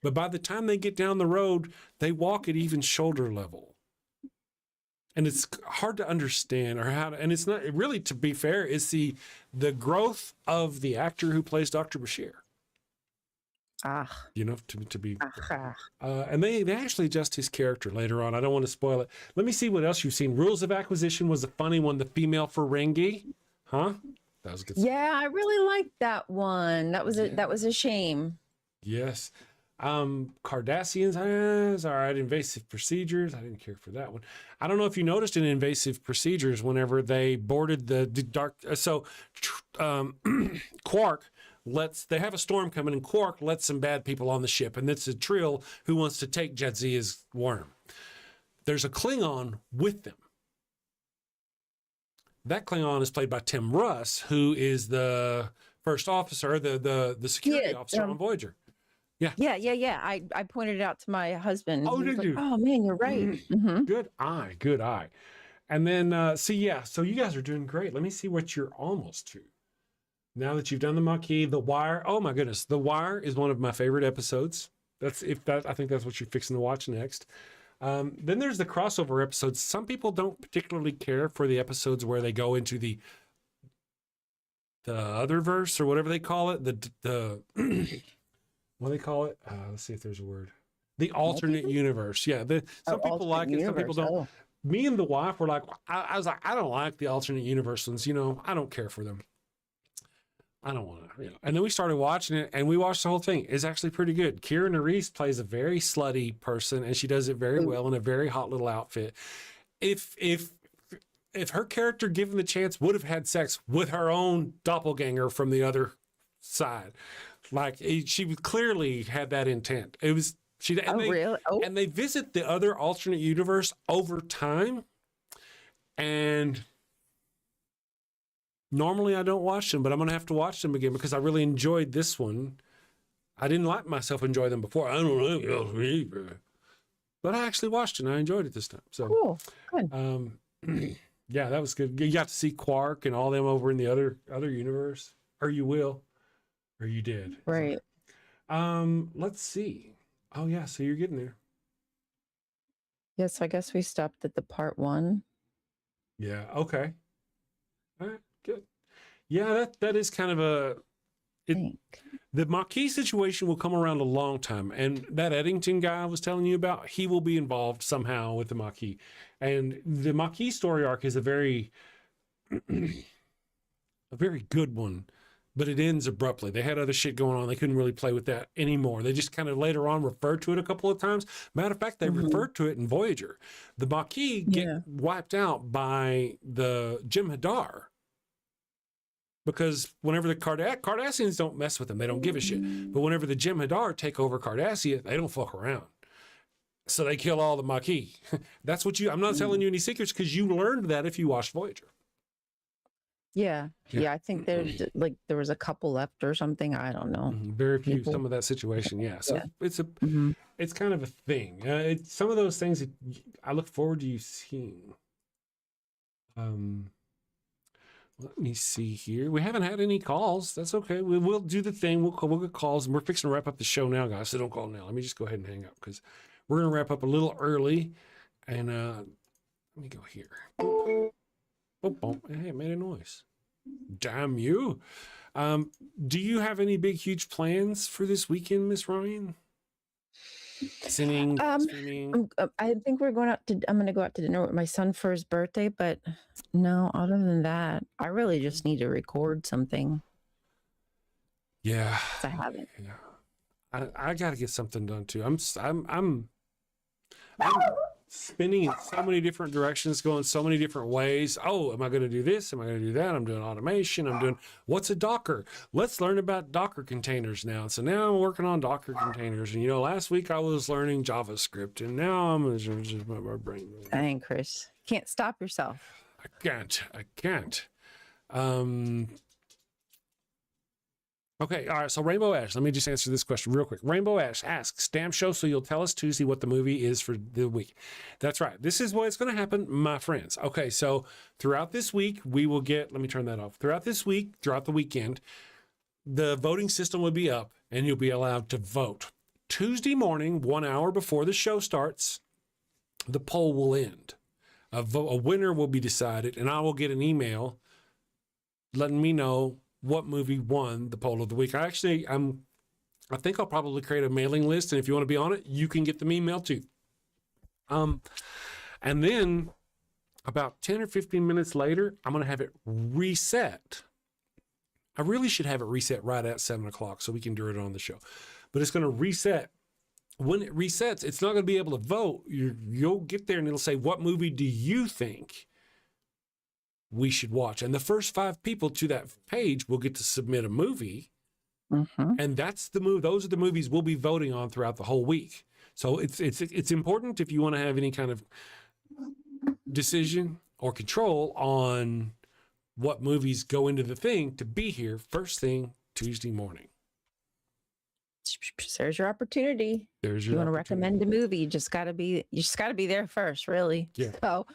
But by the time they get down the road, they walk at even shoulder level. And it's hard to understand and it's not really, to be fair, it's the growth of the actor who plays Dr. Bashir. To be and they actually adjust his character later on. I don't want to spoil it. Let me see what else you've seen. Rules of Acquisition was a funny one. The female Ferengi, that was good. Yeah, I really liked that one. That was a shame. Yes. Cardassians, all right. Invasive procedures. I didn't care for that one. I don't know if you noticed in invasive procedures whenever they boarded the dark. Quark they have a storm coming, and Quark lets some bad people on the ship, and it's a Trill who wants to take Jadzia's worm. There's a Klingon with them. That Klingon is played by Tim Russ, who is the first officer, the security officer on Voyager. Yeah. I pointed it out to my husband. Oh, He was did you? Oh man, you're right. Mhm. Good eye. And then, so you guys are doing great. Let me see what you're almost to. Now that you've done the Maquis, The Wire. Oh my goodness, The Wire is one of my favorite episodes. I think that's what you're fixing to watch next. Then there's the crossover episodes. Some people don't particularly care for the episodes where they go into the other verse or whatever they call it. The what do they call it? Let's see if there's a word. The alternate universe. Yeah. Some people like it, some people don't. Oh. Me and the wife were like, I was like, I don't like the alternate universe ones. I don't care for them. I don't want to. And then we started watching it, and we watched the whole thing. It's actually pretty good. Keira Nerys plays a very slutty person, and she does it very well in a very hot little outfit. If her character, given the chance, would have had sex with her own doppelganger from the other side, she clearly had that intent. It was Really? Oh. And they visit the other alternate universe over time, and normally I don't watch them, but I'm going to have to watch them again because I really enjoyed this one. I didn't let myself enjoy them before. I don't know, but I actually watched it and I enjoyed it this time. So Cool. Good. yeah, that was good. You got to see Quark and all them over in the other universe, or you will, or you did. Right. Let's see. Oh yeah, so you're getting there. Yes, I guess we stopped at the part 1. Yeah. Okay. All right. Good. Yeah, that is kind of the Maquis situation will come around a long time, and that Eddington guy I was telling you about, he will be involved somehow with the Maquis, and the Maquis story arc is a very good one, but it ends abruptly. They had other shit going on. They couldn't really play with that anymore. They just kind of later on referred to it a couple of times. Matter of fact, they referred to it in Voyager. The Maquis get wiped out by the Jem'Hadar. Because whenever the Cardassians don't mess with them, they don't give a shit. But whenever the Jem'Hadar take over Cardassia, they don't fuck around. So they kill all the Maquis. That's what I'm not telling you any secrets because you learned that if you watched Voyager. Yeah. I think there was a couple left or something. I don't know. Very few. Some of that situation. Yeah. So it's it's kind of a thing. It's some of those things that I look forward to you seeing. Let me see here. We haven't had any calls. That's okay. We'll do the thing. We'll get calls, and we're fixing to wrap up the show now, guys. So don't call now. Let me just go ahead and hang up because we're going to wrap up a little early. And let me go here. Boom, boom. Hey, it made a noise. Damn you. Do you have any big, huge plans for this weekend, Miss Ryan? Singing, streaming? I think I'm going to go out to dinner with my son for his birthday, but no, other than that, I really just need to record something. Yeah. I haven't. Yeah. I got to get something done too. I'm spinning in so many different directions, going so many different ways. Oh, am I going to do this? Am I going to do that? I'm doing automation. I'm doing, what's a Docker? Let's learn about Docker containers now. So now I'm working on Docker containers. And last week I was learning JavaScript, and now I'm just my brain. Dang, Chris. Can't stop yourself. I can't. Okay, all right, so Rainbow Ash, let me just answer this question real quick. Rainbow Ash asks, damn show, so you'll tell us Tuesday what the movie is for the week. That's right. This is what's going to happen, my friends. Okay, so throughout this week, we will get, let me turn that off. Throughout this week, throughout the weekend, the voting system will be up, and you'll be allowed to vote. Tuesday morning, 1 hour before the show starts, the poll will end. A winner will be decided, and I will get an email letting me know what movie won the poll of the week. I think I'll probably create a mailing list, and if you want to be on it, you can get the email too. And then about 10 or 15 minutes later, I'm going to have it reset. I really should have it reset right at 7 o'clock so we can do it on the show. but it's going to reset. When it resets, it's not going to be able to vote. You'll get there and it'll say, what movie do you think we should watch? And the first 5 people to that page will get to submit a movie. And that's the movie. Those are the movies we'll be voting on throughout the whole week. So it's important if you want to have any kind of decision or control on what movies go into the thing, to be here first thing Tuesday morning. There's your opportunity. There's your you want to recommend a movie, you just gotta be there first, really. Yeah. So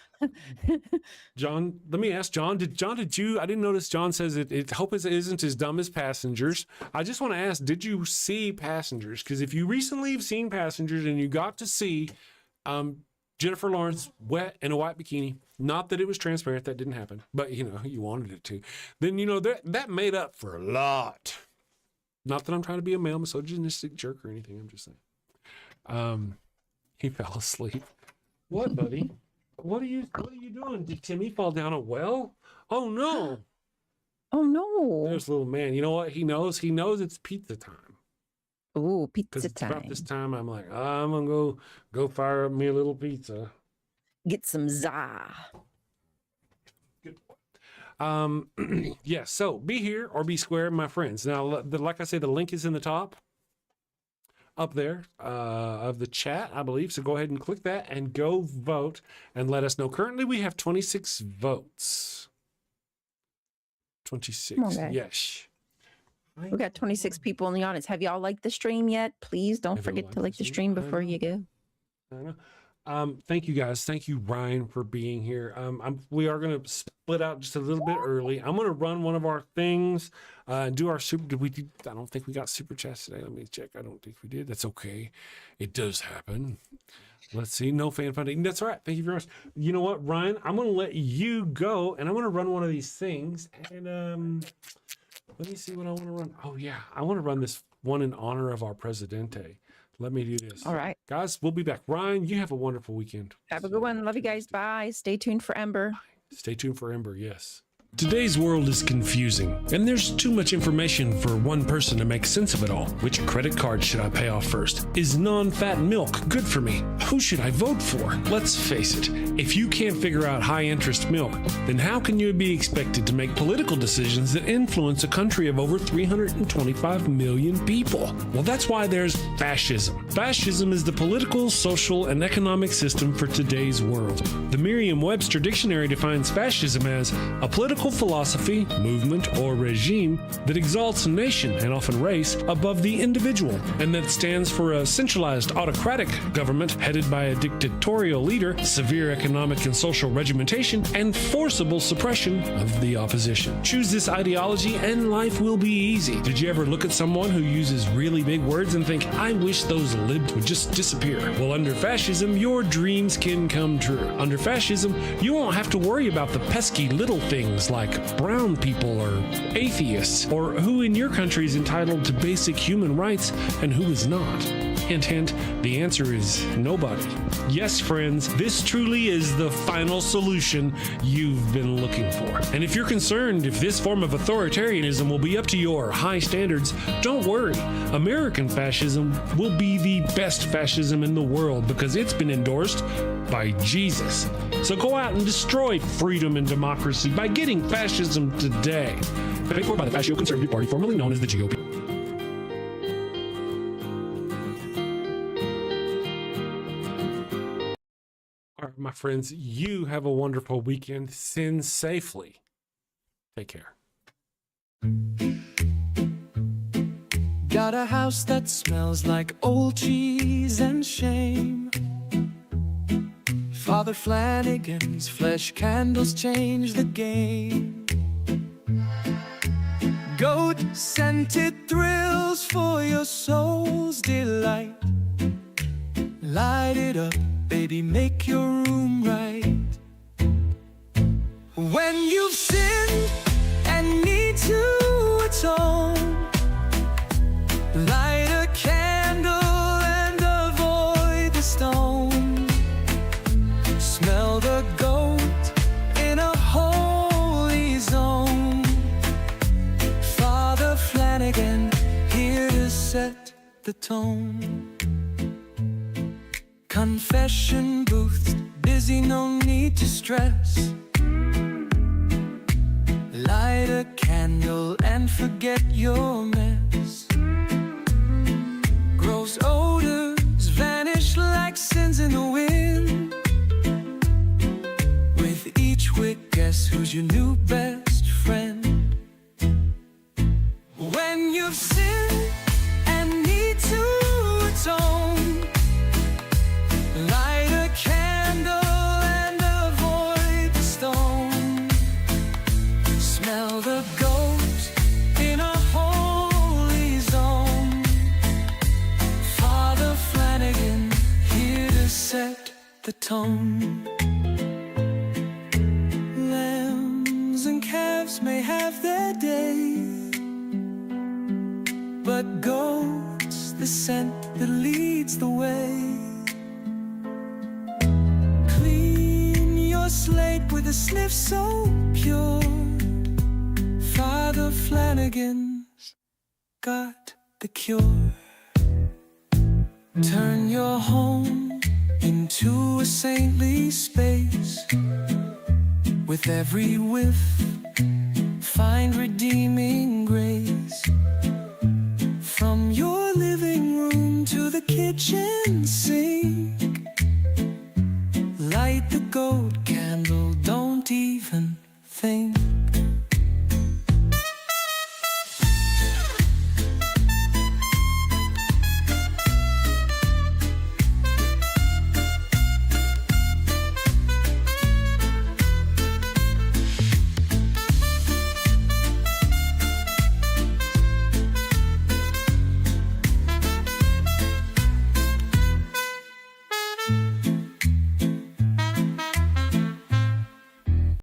John, let me ask John, did you, I didn't notice John says it hope it isn't as dumb as Passengers. I just want to ask, did you see Passengers? Because if you recently have seen Passengers and you got to see Jennifer Lawrence wet in a white bikini, not that it was transparent, that didn't happen, but you wanted it to, then that made up for a lot. Not that I'm trying to be a male misogynistic jerk or anything. I'm just saying. He fell asleep. What, buddy? What are you doing? Did Timmy fall down a well? Oh no. Oh no. There's little man. You know what? He knows it's pizza time. Ooh, pizza It's time. about this time I'm like, I'm gonna go fire up me a little pizza. Get some za. Yes, so be here or be square, my friends. Now, like I say, the link is in the top up there of the chat, I believe. So go ahead and click that and go vote and let us know. Currently, we have 26 votes. 26. Okay. Yes. We got 26 people in the audience. Have y'all liked the stream yet? Please don't Have y'all forget to like the stream before you go. I know. Thank you guys. Thank you, Ryan, for being here. We are going to split out just a little bit early. I'm going to run one of our things, do our super. I don't think we got super chats today. Let me check. I don't think we did. That's okay. It does happen. Let's see. No fan funding. That's all right. Thank you very much. You know what, Ryan? I'm going to let you go, and I'm going to run one of these things. And let me see what I want to run. Oh yeah, I want to run this one in honor of our Presidente. Let me do this. All right. Guys, we'll be back. Ryan, you have a wonderful weekend. Have a good one. Love you guys. Bye. Stay tuned for Ember. Stay tuned for Ember, yes. Today's world is confusing, and there's too much information for one person to make sense of it all. Which credit card should I pay off first? Is non-fat milk good for me? Who should I vote for? Let's face it, if you can't figure out high-interest milk, then how can you be expected to make political decisions that influence a country of over 325 million people? Well, that's why there's fascism. Fascism is the political, social, and economic system for today's world. The Merriam-Webster Dictionary defines fascism as a political philosophy, movement, or regime that exalts a nation, and often race, above the individual, and that stands for a centralized autocratic government headed by a dictatorial leader, severe economic and social regimentation, and forcible suppression of the opposition. Choose this ideology and life will be easy. Did you ever look at someone who uses really big words and think, I wish those libs would just disappear? Well, under fascism, your dreams can come true. Under fascism, you won't have to worry about the pesky little things like brown people or atheists, or who in your country is entitled to basic human rights and who is not. Hint, hint, the answer is nobody. Yes, friends, this truly is the final solution you've been looking for. And if you're concerned if this form of authoritarianism will be up to your high standards, don't worry. American fascism will be the best fascism in the world because it's been endorsed by Jesus. So go out and destroy freedom and democracy by getting fascism today. Paid for by the Fascio Conservative Party, formerly known as the GOP. All right, my friends, you have a wonderful weekend. Sin safely. Take care. Got a house that smells like old cheese and shame. Father Flanagan's flesh candles change the game. Goat-scented thrills for your soul's delight. Light it up, baby, make your room right. When you've sinned and need to atone, light a candle and avoid the stone. Smell the goat in a holy zone. Father Flanagan, here to set the tone. Confession booths, busy, no need to stress. Light a candle and forget your mess. Gross odors vanish like sins in the wind. With each wick, guess who's your new best friend? When you've sinned and need to atone, light a candle and avoid the stone. Smell the ghost in a holy zone. Father Flanagan here to set the tone. Lambs and calves may have their day, but goats, the scent that leads the way. Clean your slate with a sniff so pure. Father Flanagan's got the cure. Turn your home into a saintly space. With every whiff, find redeeming grace. From your living room to the kitchen sink,